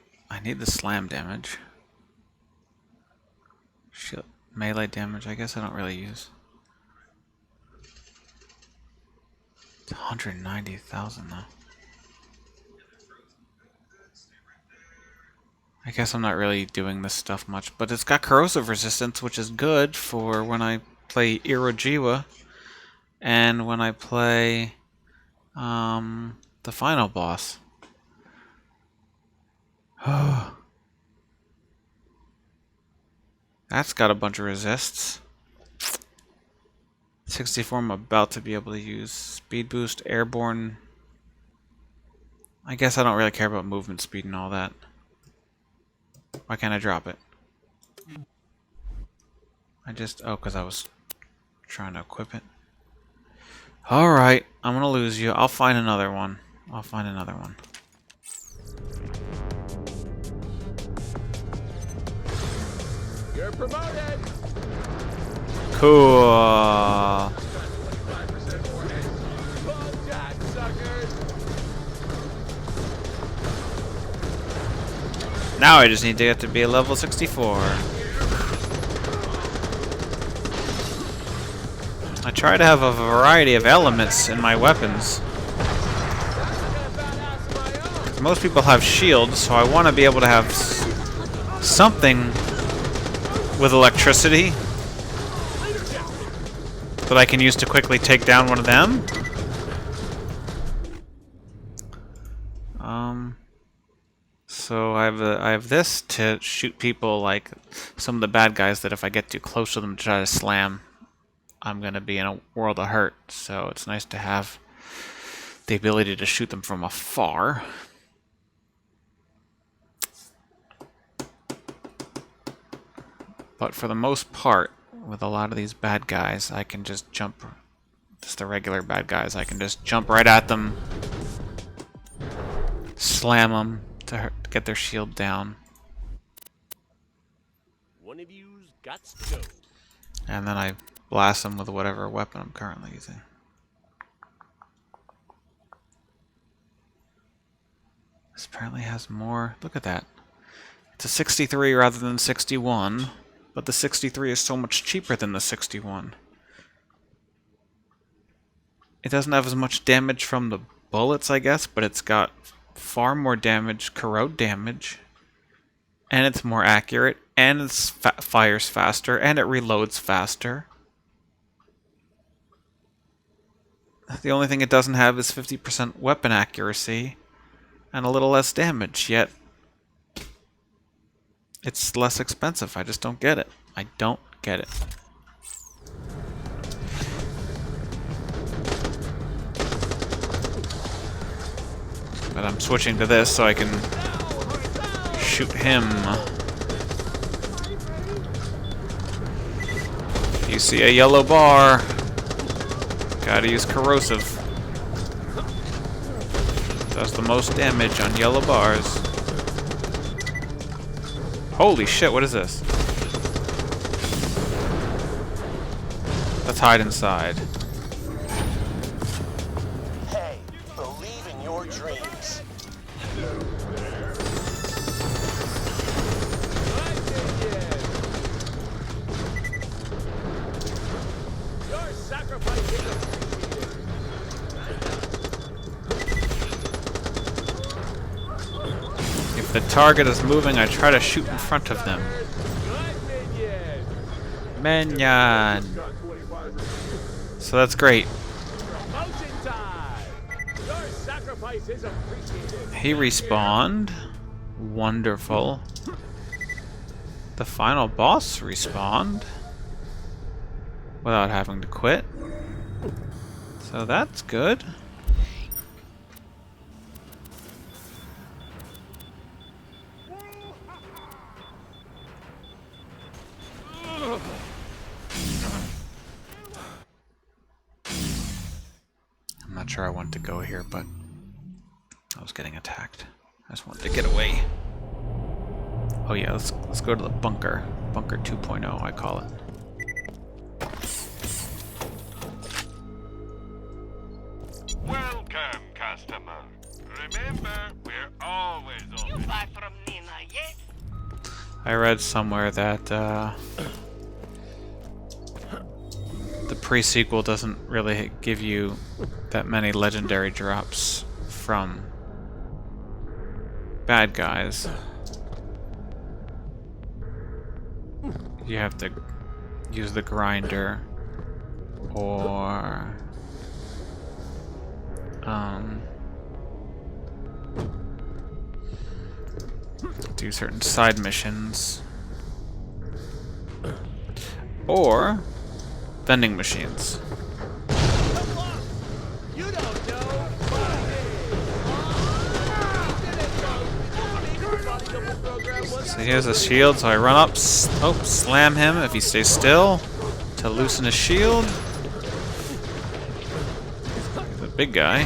slam damage. Shit. Melee damage, I guess I don't really use. It's 190,000 though. I guess I'm not really doing this stuff much, but it's got corrosive resistance, which is good for when I play Irojiwa and when I play the final boss. That's got a bunch of resists. 64 I'm about to be able to use. Speed boost, airborne. I guess I don't really care about movement speed and all that. Why can't I drop it? Oh, because I was trying to equip it. Alright, I'm gonna lose you. I'll find another one. You're promoted! Cool. Well done, suckers! Now I just need to get to be a level 64. I try to have a variety of elements in my weapons. Most people have shields, so I want to be able to have something with electricity that I can use to quickly take down one of them. So I have this to shoot people like some of the bad guys that if I get too close to them to try to slam, I'm gonna be in a world of hurt. So it's nice to have the ability to shoot them from afar. But for the most part, with a lot of these bad guys, I can just jump. Just the regular bad guys, I can just jump right at them, slam them to get their shield down. One of you's got to go. And then I blast them with whatever weapon I'm currently using. This apparently has more. Look at that. It's a 63 rather than 61, but the 63 is so much cheaper than the 61. It doesn't have as much damage from the bullets, I guess, but it's got far more damage, corrode damage, and it's more accurate, and it fires faster, and it reloads faster. The only thing it doesn't have is 50% weapon accuracy and a little less damage, yet it's less expensive. I just don't get it. I don't get it. But I'm switching to this so I can shoot him. You see a yellow bar. Gotta use corrosive. Does the most damage on yellow bars. Holy shit, what is this? Let's hide inside. Hey, believe in your dreams. Your sacrifice is appreciated. If the target is moving, I try to shoot in front of them. Good minion. Minion! So that's great. Promotion time. Your sacrifice is appreciated. He respawned. Wonderful. The final boss respawned without having to quit. So that's good. I'm not sure I wanted to go here, but I was getting attacked. I just wanted to get away. Oh yeah, let's go to the bunker. Bunker 2.0, I call it. Welcome, customer. Remember, we're always open. Buy from Nina, yes? I read somewhere that the pre-sequel doesn't really give you that many legendary drops from bad guys. You have to use the grinder or do certain side missions or vending machines. You don't know my name. So here's a shield, so I run up, slam him if he stays still to loosen his shield. He's a big guy.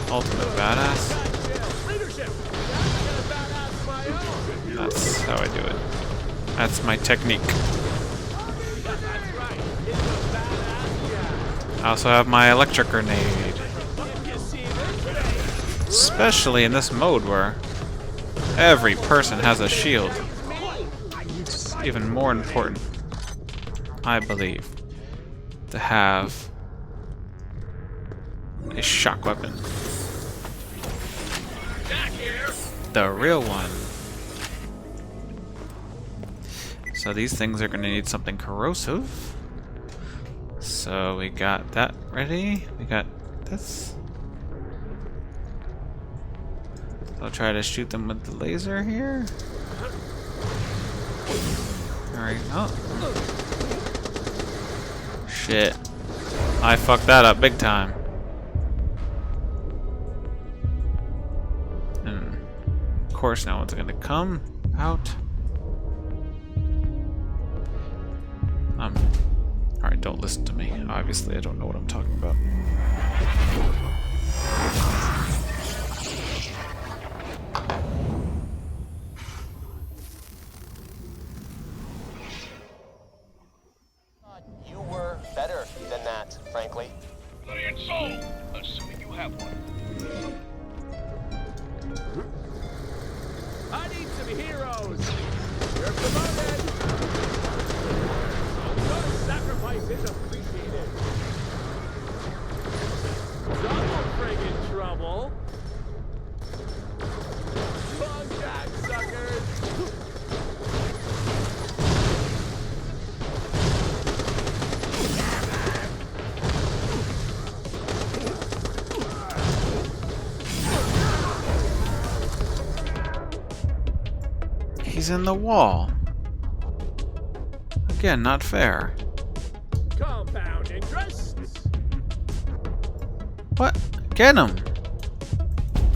Ultimate badass. That's how I do it. That's my technique. I also have my electric grenade. Especially in this mode where every person has a shield. It's even more important, I believe, to have a shock weapon. The real one. So these things are going to need something corrosive. So we got that ready. We got this. I'll try to shoot them with the laser here. Alright, oh. Shit. I fucked that up big time. And of course now one's gonna come out. Alright, don't listen to me. Obviously I don't know what I'm talking about. You were better than that, frankly. Brilliant soul, assuming you have one. I need some heroes. You're promoted. Your sacrifice is appreciated. Double friggin' trouble. Long jack, suckers. He's in the wall. Again, not fair. Compound interest. What? Get him!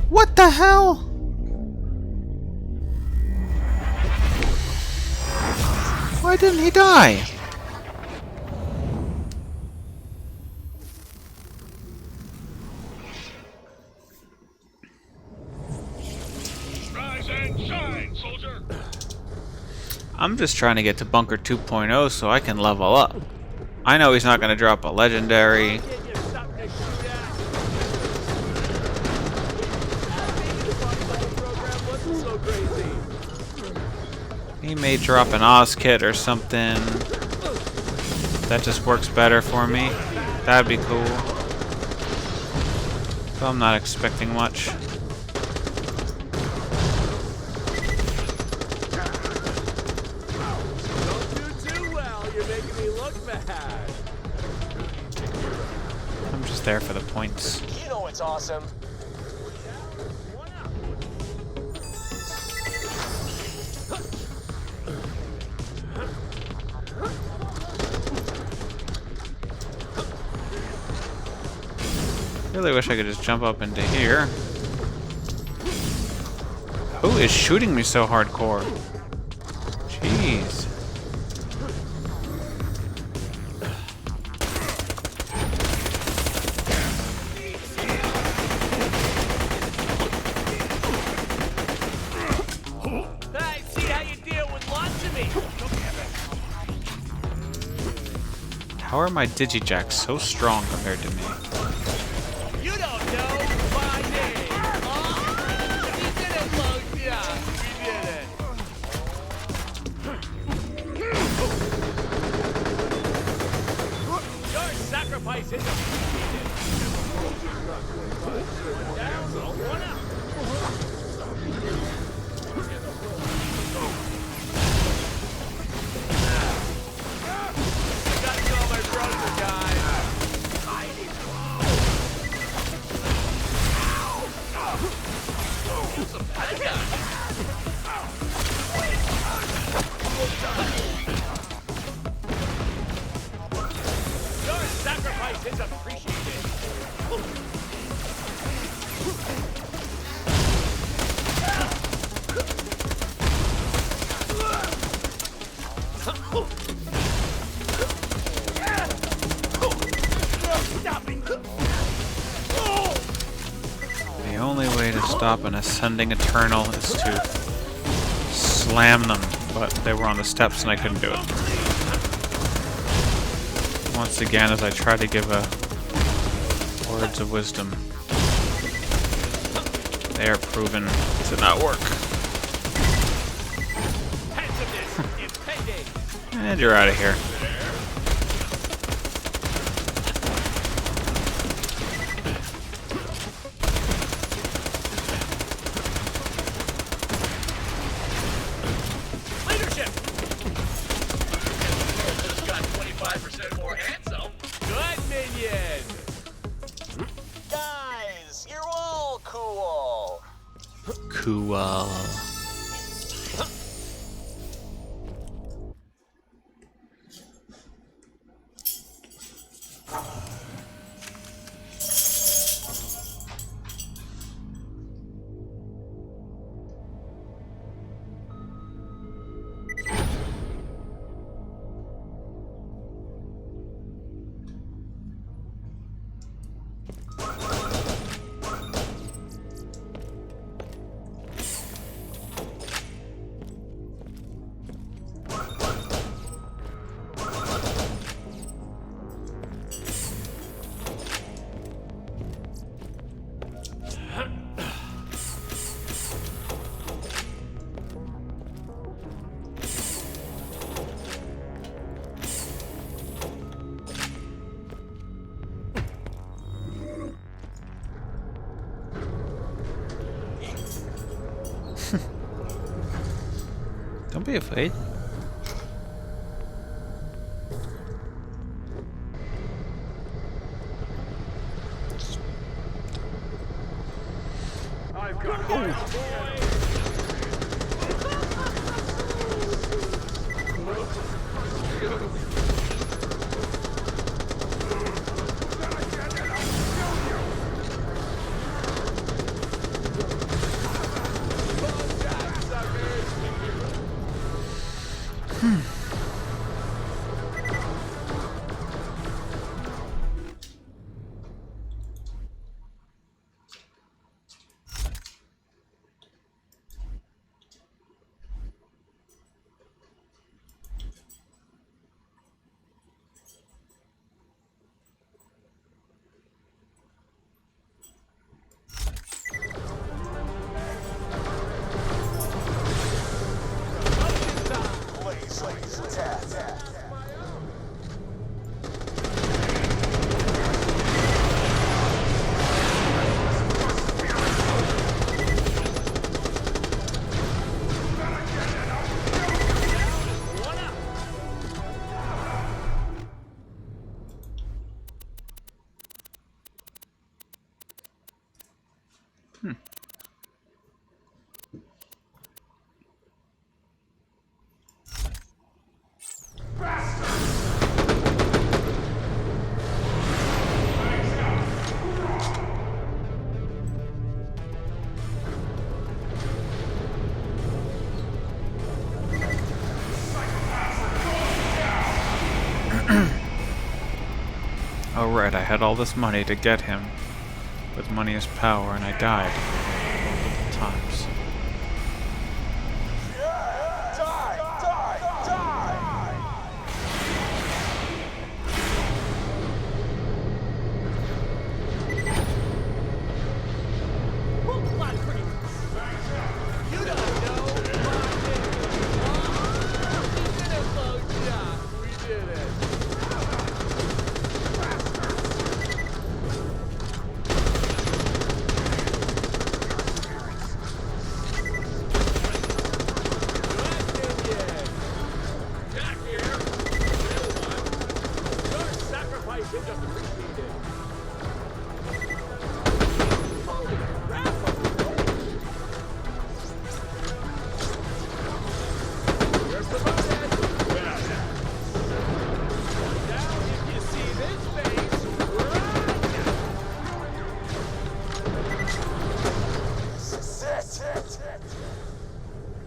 What the hell? Why didn't he die? Rise and shine, soldier. I'm just trying to get to Bunker 2.0 so I can level up. I know he's not going to drop a legendary. Get you something to shoot at. Program wasn't so crazy. He may drop an Oz kit or something. That just works better for me. That'd be cool. But I'm not expecting much. Don't do too well. You're making me look bad. I'm just there for the points. You know it's awesome. One up. Really wish I could just jump up into here. Who is shooting me so hardcore? Jeez. Hey, see how you deal with lots of me. How are my Digijacks so strong compared to me? You don't know my name. Oh, you did it, folks. Yeah, we did it. Your sacrifice is appreciated. One down, one up. Got you all my brother, guys. Your sacrifice is appreciated. The only way to stop an ascending Eternal is to slam them, but they were on the steps and I couldn't do it. Once again, as I try to give words of wisdom, they are proven to not work. Handsomeness is payday. And you're out of here. Leadership. Just got 25% more handsome. Good minion. Guys, you're all cool. Cool. Don't be afraid. I've got Oh right, I had all this money to get him. With money is power, and I died multiple times. You don't know my name. We did it, folks. Yeah, we did it. Jack here. Your sacrifice is appreciated. Holy crap! You're promoted. Now, if you see this face, run!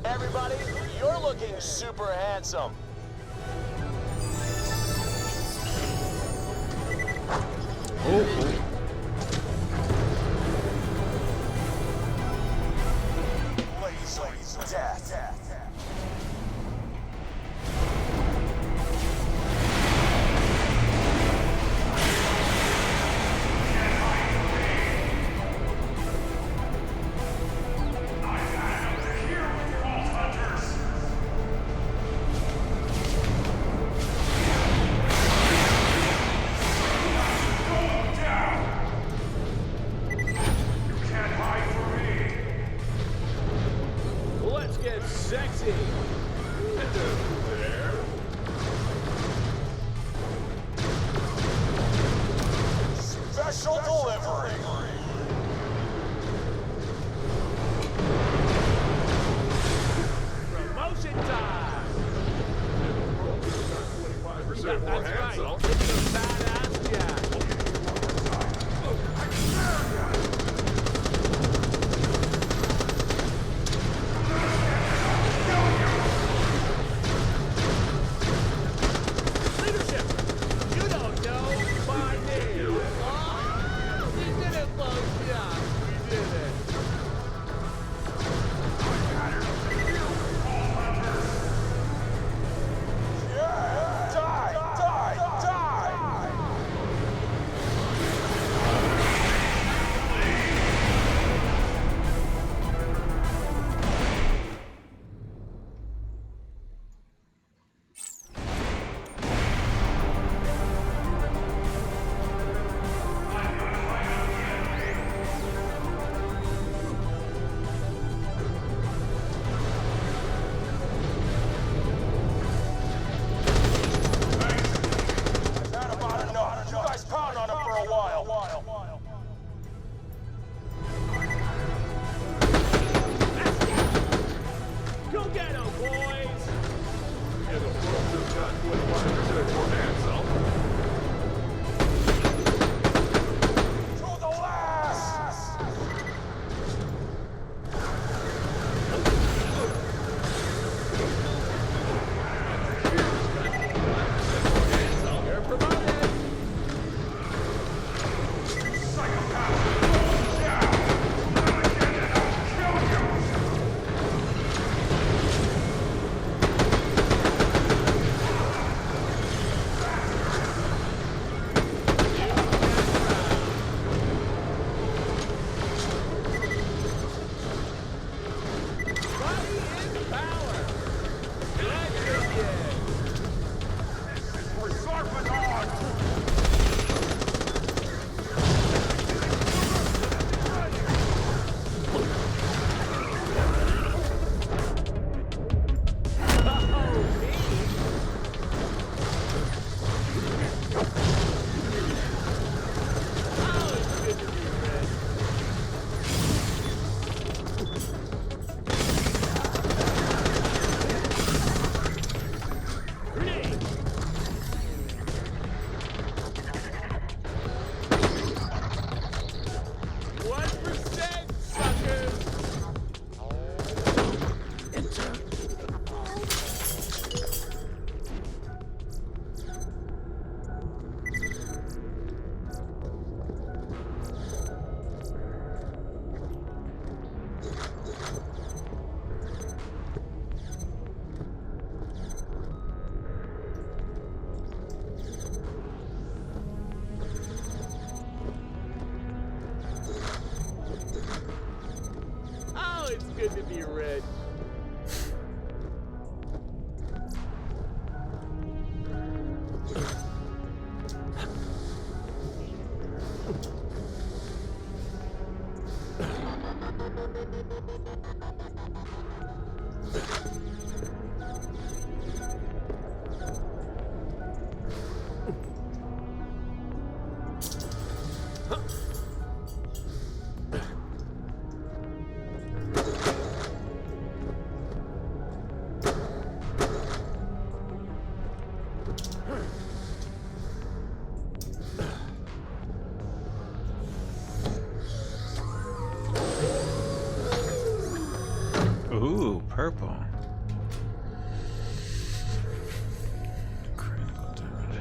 Everybody, you're looking super handsome. Ladies, death. Down! it's good to be rich. Ooh, purple. Critical damage.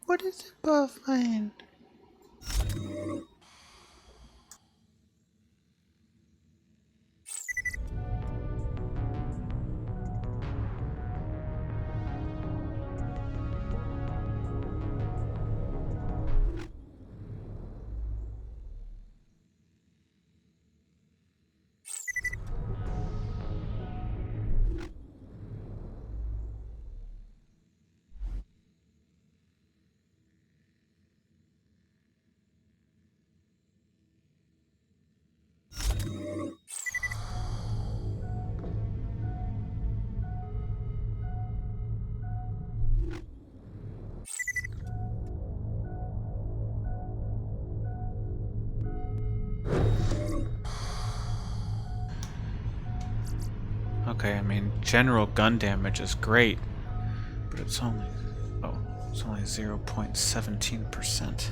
What is above mine? Okay, I mean, general gun damage is great, but it's only 0.17%.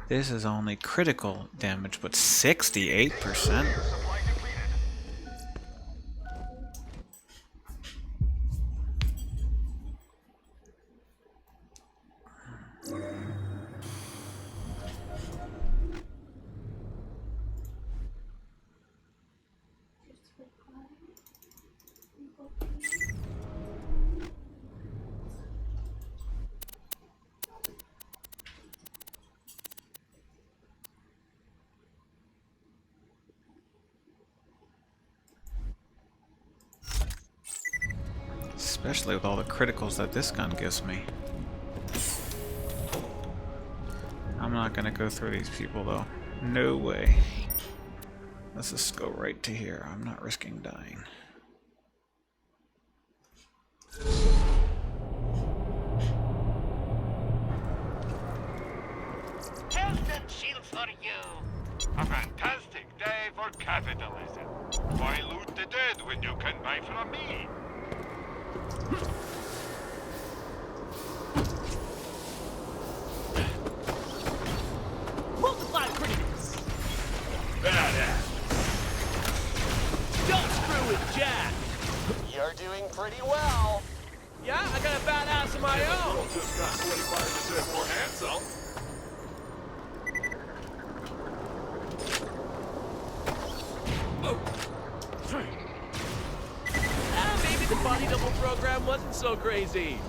This is only critical damage, but 68%. Especially with all the criticals that this gun gives me. I'm not gonna go through these people though. No way. Let's just go right to here. I'm not risking dying. Health and shield for you. A fantastic day for capitalism. Why loot the dead when you can buy from me? Multiply prettiness. Badass. Don't screw with Jack. You're doing pretty well. Yeah, I got a badass of my own. Just got 25% more handsome. Maybe the body double program wasn't so crazy.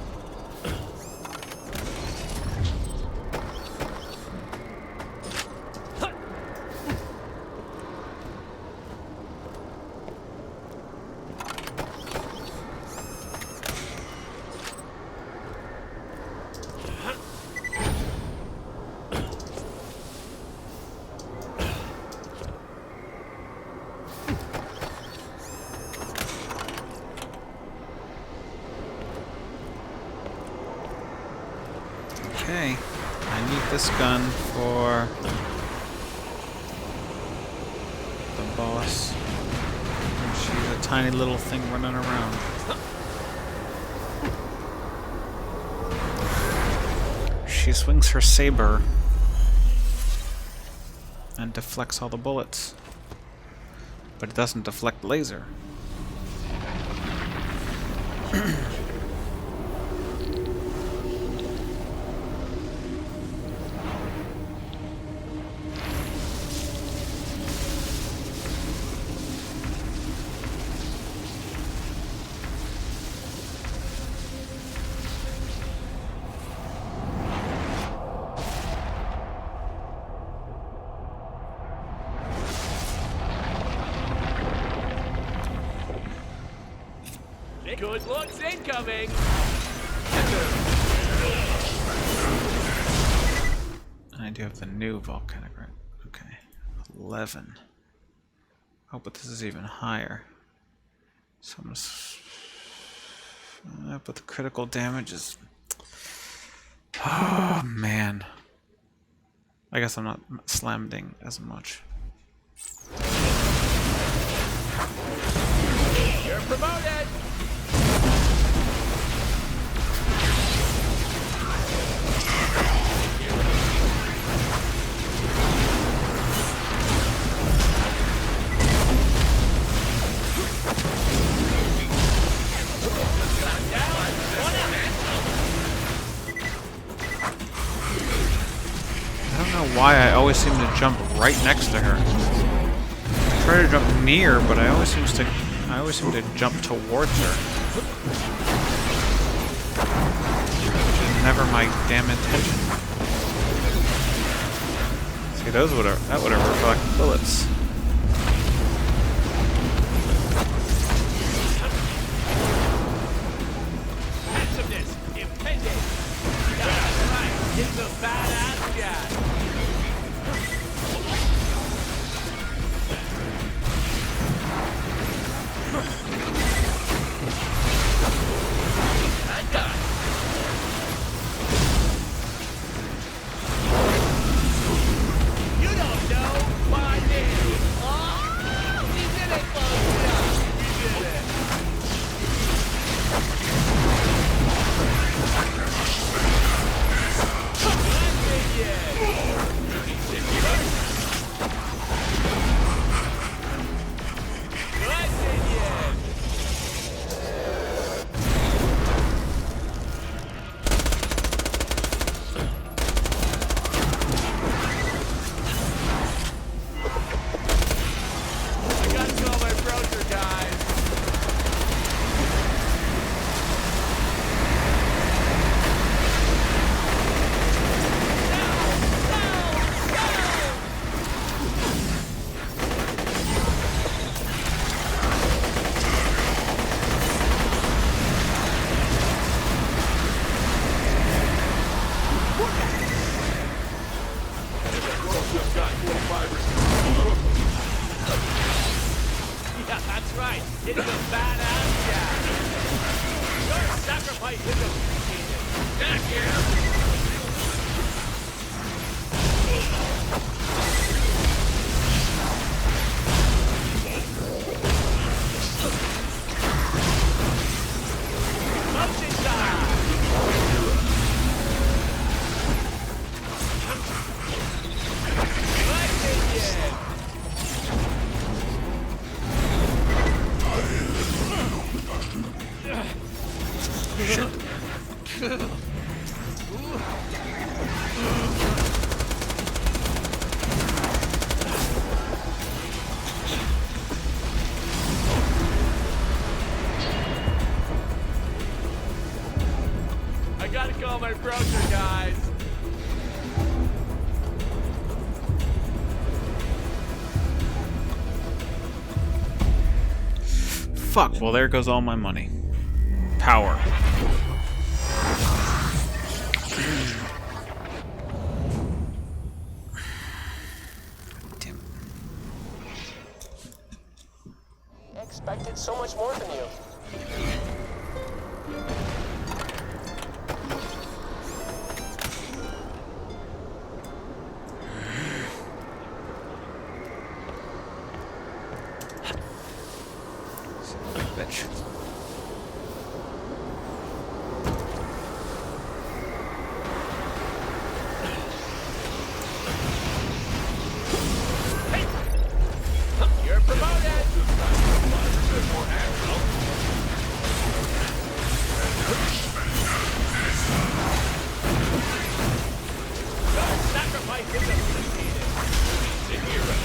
Okay, I need this gun for the boss. And she's a tiny little thing running around. She swings her saber and deflects all the bullets, but it doesn't deflect laser. Good looks incoming. I do have the new volcanic, right? Okay. 11. Oh, but this is even higher. So I'm gonna... but the critical damage is... Oh, man. I guess I'm not slamming as much. You're promoted. I don't know why I always seem to jump right next to her. I try to jump near, but I always seem to jump towards her. Which is never my damn intention. See, that would have reflected bullets. Handsomeness impending. That's right. It's a badass jet. You don't know my name. Oh, he did it, folks. He did it. I gotta call my broker, guys. Yeah, that's right. It's a badass cat. Your sacrifice is appreciated. Back here. Motion time. Lightning. I gotta call my broker, guys. Fuck, well there goes all my money. Power. Damn. I expected so much more from you. Bitch. You're promoted. Your sacrifice is appreciated. He's a hero.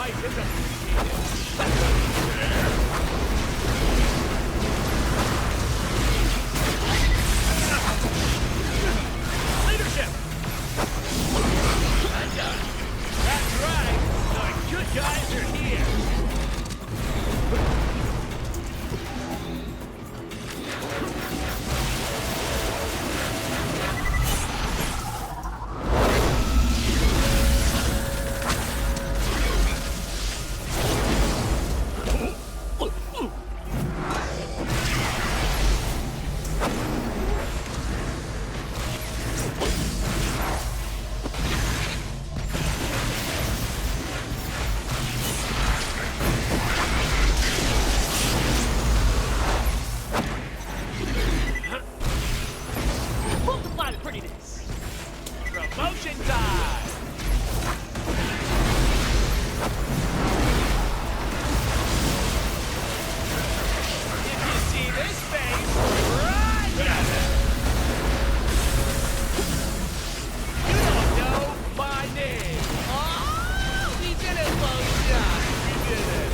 sacrifice is appreciated. Leadership! That's right! The good guys are here! Multiply the prettiness! Promotion time! If you see this face, right at it! You don't know my name! Oh, we did it, folks! Yeah, we did it!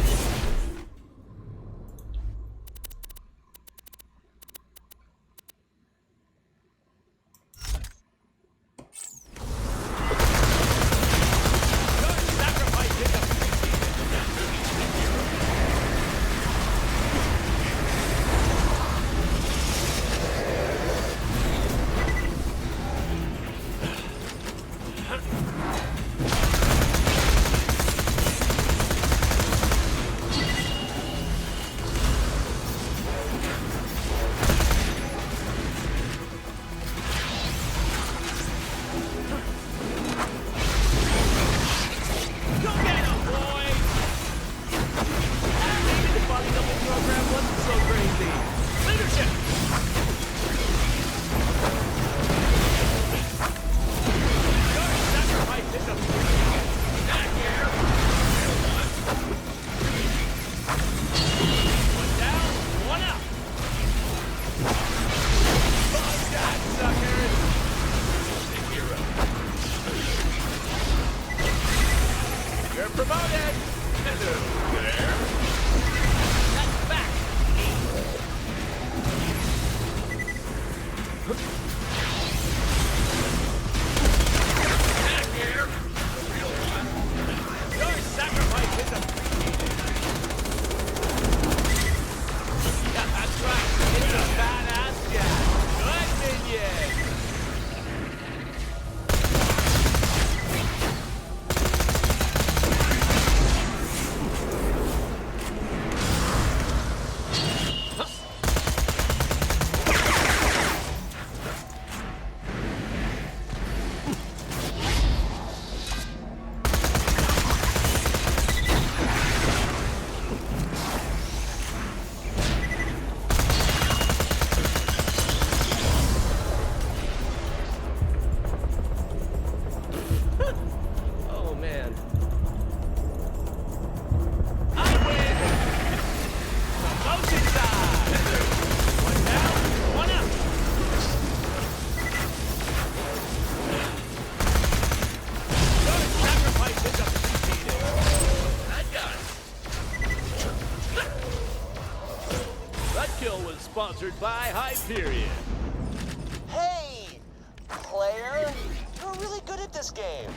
Your sacrifice is Go get him, boys! Maybe the body double program wasn't so crazy. Leadership! Your sacrifice is appreciated. Not here. One down, one up. Bug that, suckers! The hero. You're promoted! Hello there! That's back! Back here! Real one! Your sacrifice is appreciated! Yeah, that's right! It's a badass guy! Good minion! Oh man. I win! Promotion time! One down, one up! Your sacrifice is appreciated. I got it. That kill was sponsored by Hyperion. Hey, player, you're really good at this game.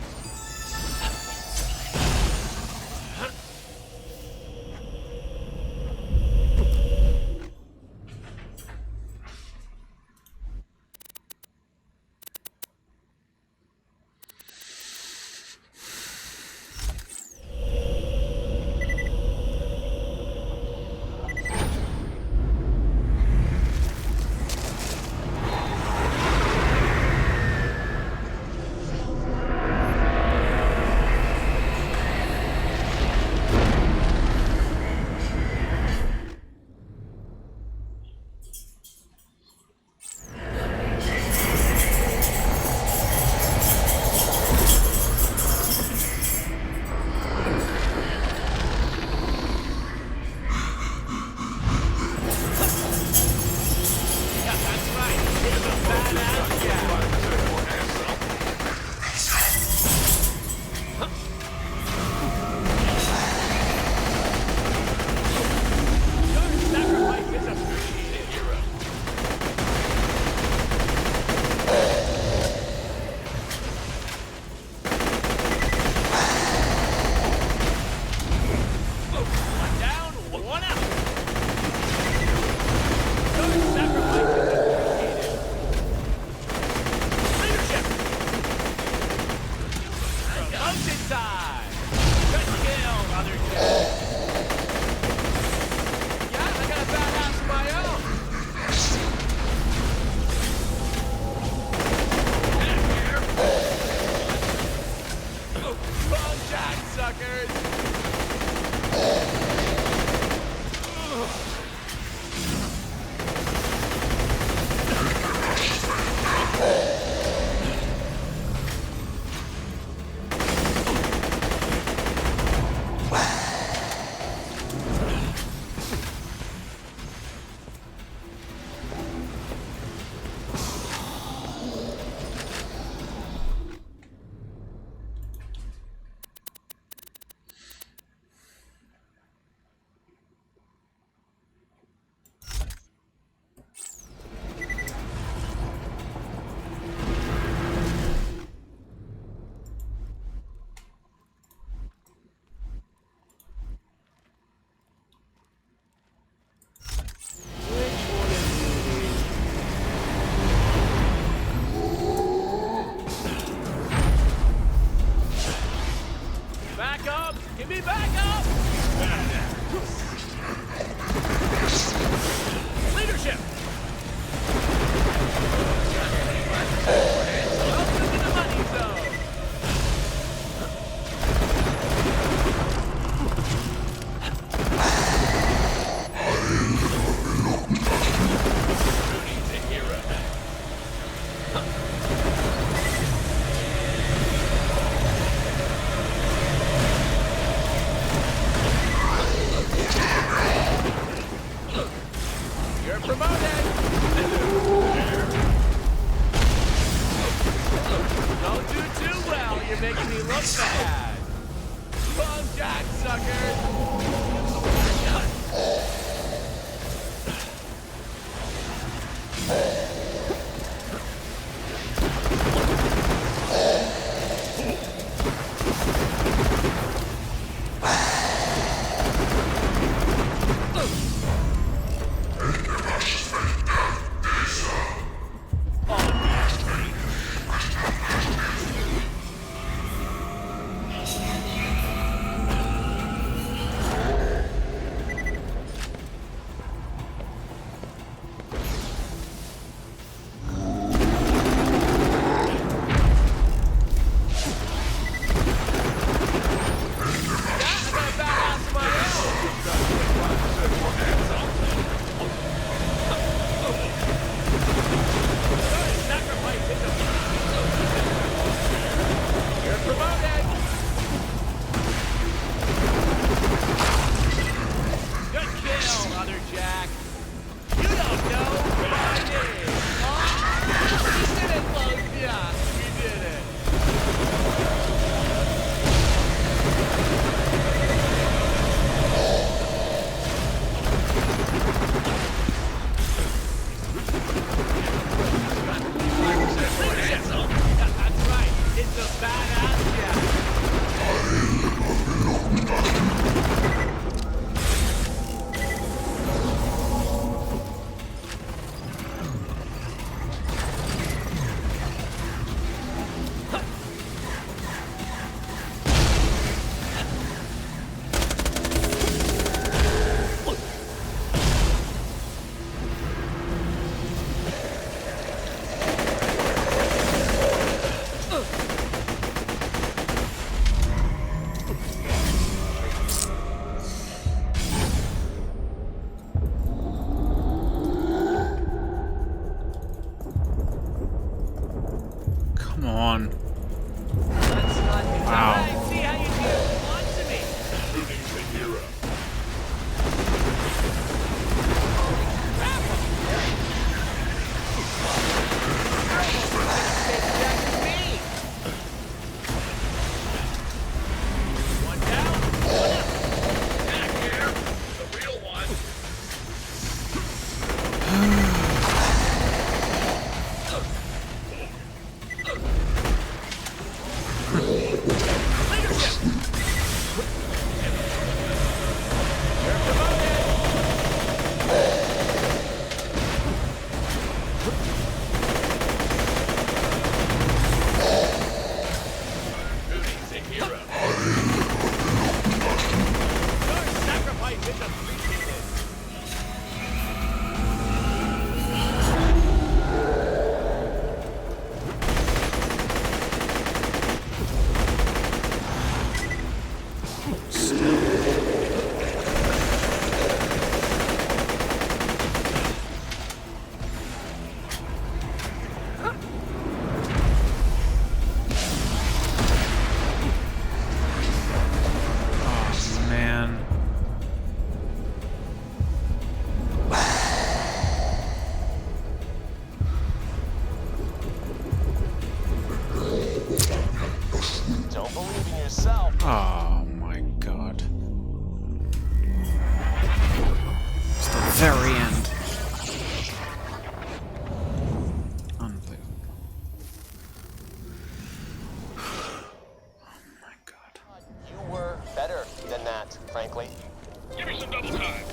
side. Good kill, other two. Yeah, I got a badass of my own. Wrong shot, suckers. Back up! Give me back up! Leadership! Welcome to the money zone! You're promoted! Don't do too well, you're making me look bad! Wrong jack, suckers! myself. Oh my god. It's the very end. Unbelievable. Oh my god. You were better than that, frankly. Give me some double time.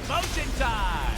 Promotion time!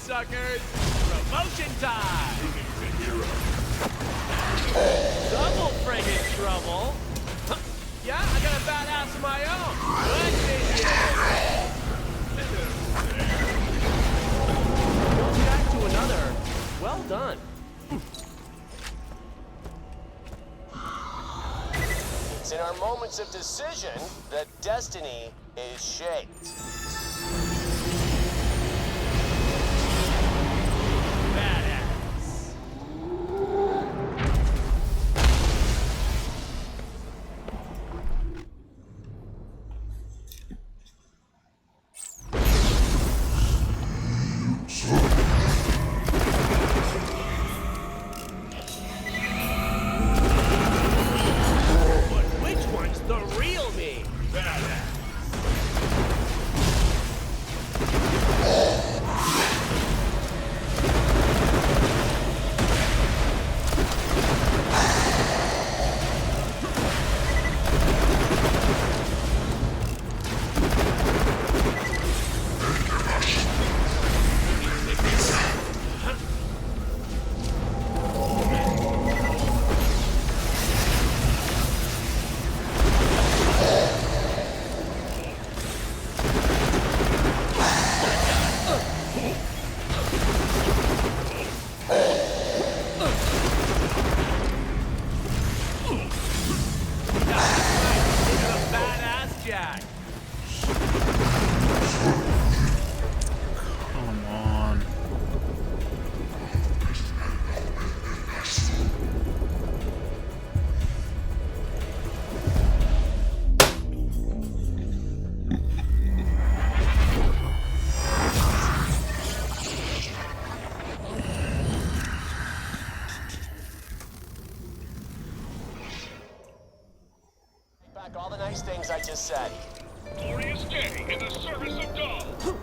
suckers! Promotion time! Double friggin' trouble! Huh. Yeah, I got a badass of my own! Good vision! One back to another. Well done. It's in our moments of decision that destiny is shaped. Badass. But which one's the real me? Badass. nice things I just said. Glorious day in the service of God.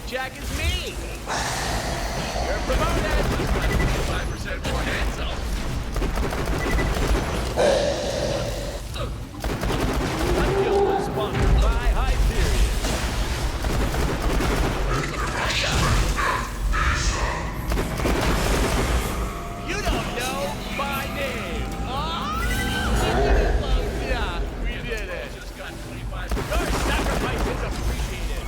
Jack is me! You're promoted! 5% more handsome! That kill was sponsored by Hyperion. You don't know my name! Oh! We did it, folks! Yeah, we did it! Just got 25. Your sacrifice is appreciated!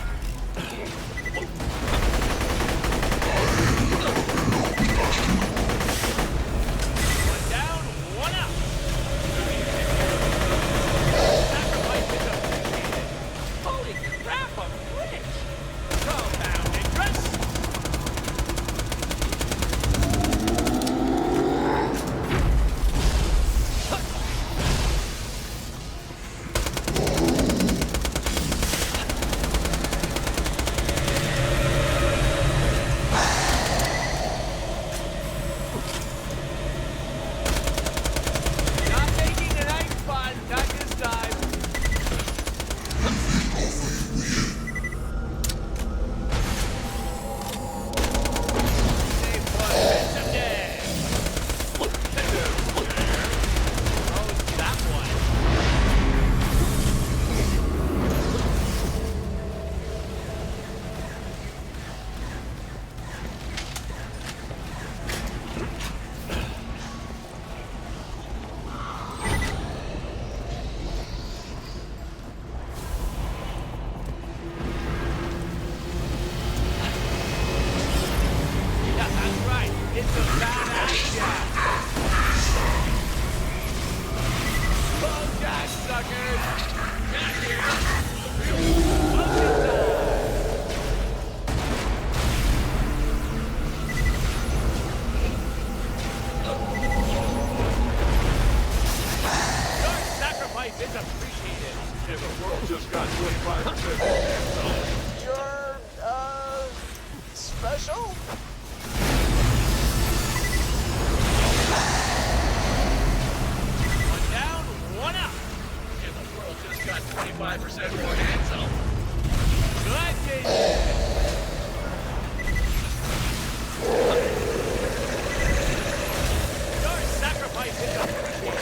suckers! Got here! Motion time! Your sacrifice is appreciated! And the world just got 25% more. You're, special? One down, one up! And the world just got 25% more handsome. Good business! Your sacrifice is appreciated!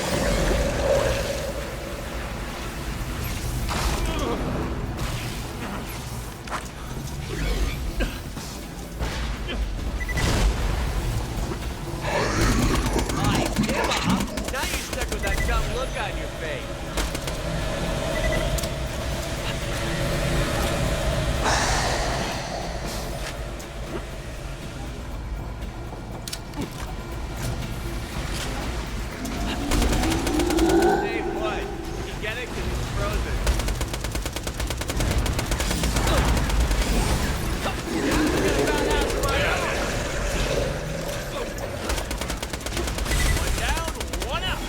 My Emma! Now you're stuck with that dumb look on your face. Hey, what? You get it? 'Cause it's frozen. One down, one up.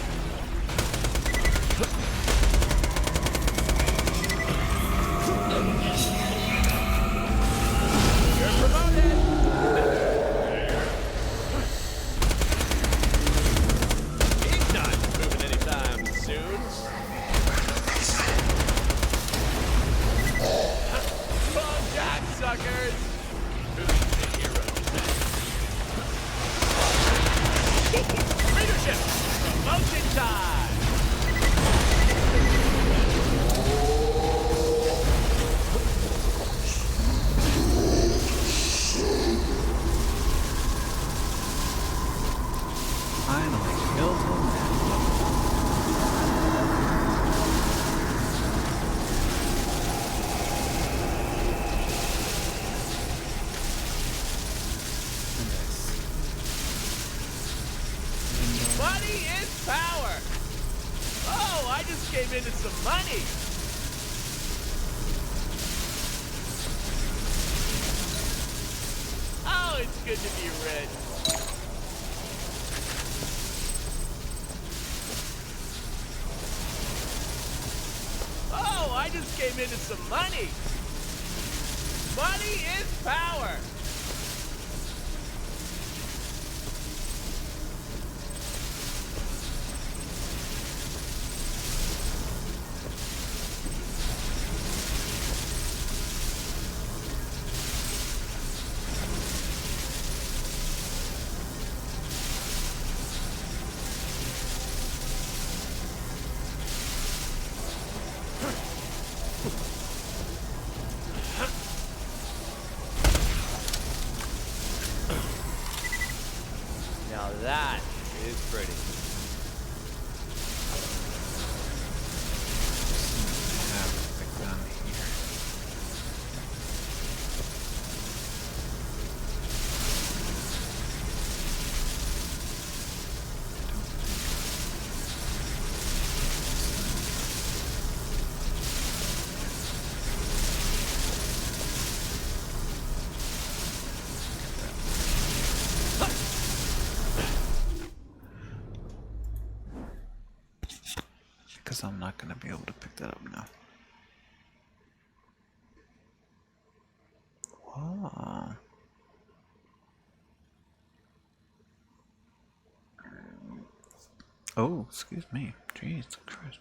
You're promoted. He's not moving anytime soon. Fall back, suckers! Who's the hero? Leadership! Promotion time! Finally killed him. Money is power! Oh, I just came into some money! Oh, it's good to be rich. Oh, I just came into some money! Money is power! Now that is pretty. Have the gun here. Because I'm not going to be able to pick that up now. Wow. Oh, excuse me. Jeez, Christ.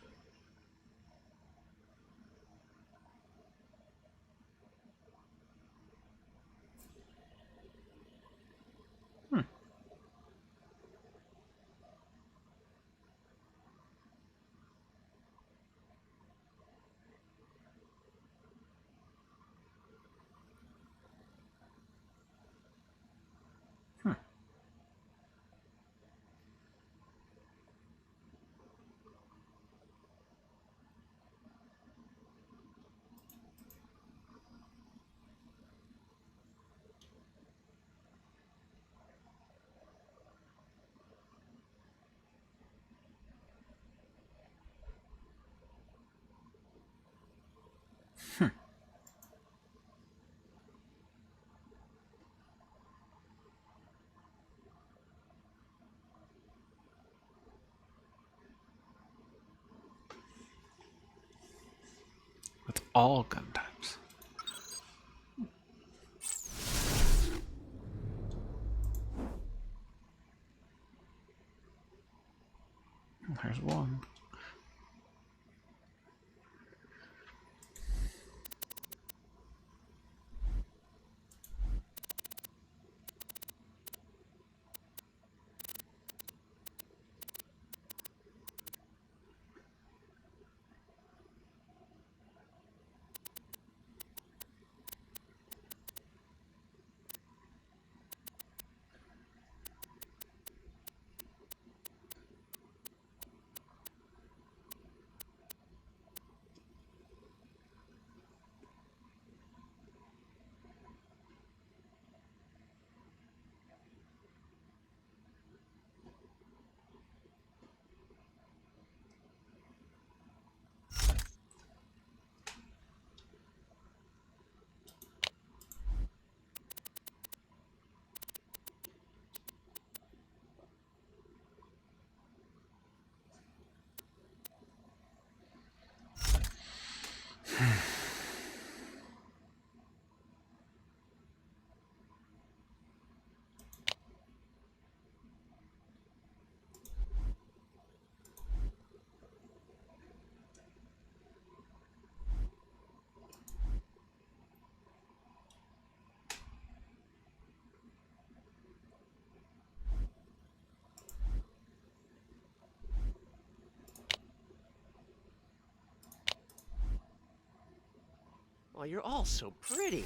all gun types. There's one. Oh, you're all so pretty.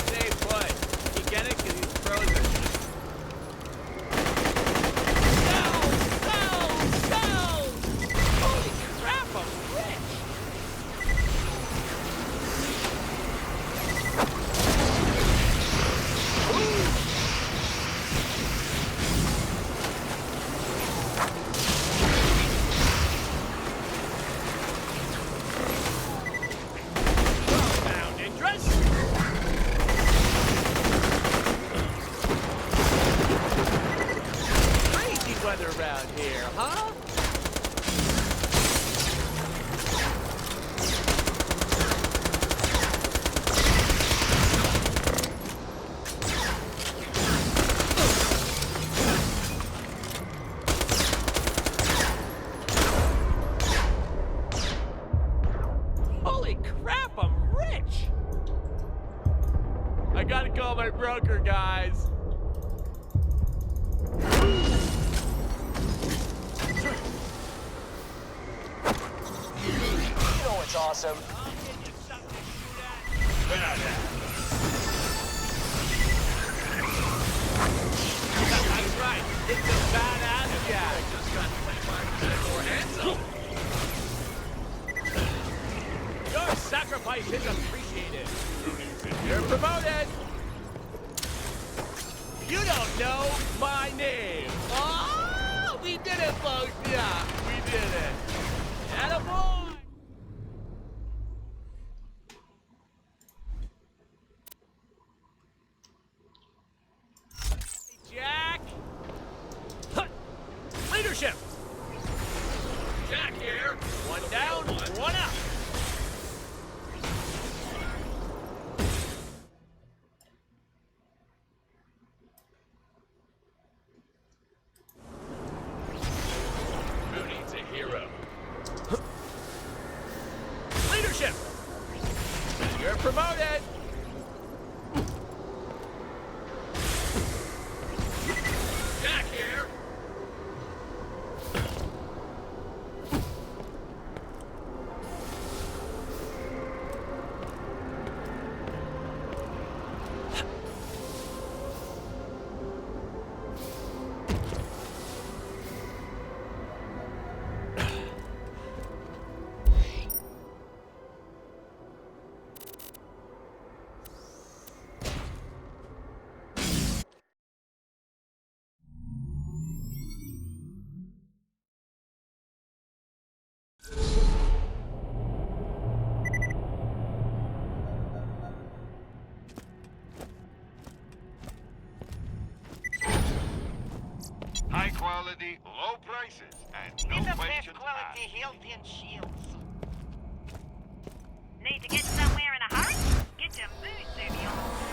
Stay put. You get it? Because he's frozen. No! Holy crap, I'm rich! Found interest? Crazy weather around here, huh? Holy crap, I'm rich! I gotta call my broker, guys. You know what's awesome? I'll get you something to shoot at. That's right. It's a badass guy. Just got 25% more hands up. Your sacrifice is appreciated. You're promoted. You don't know my name. Oh, we did it, folks. Yeah, we did it. Attaboy. Jack. Huh. Leadership. Jack here. One down, one up. Who needs a hero? Leadership. You're promoted. Jack here. quality, low prices, and no It's the best questions quality asked. health and shields. Need to get somewhere in a hurry? Get your food, Sentenial.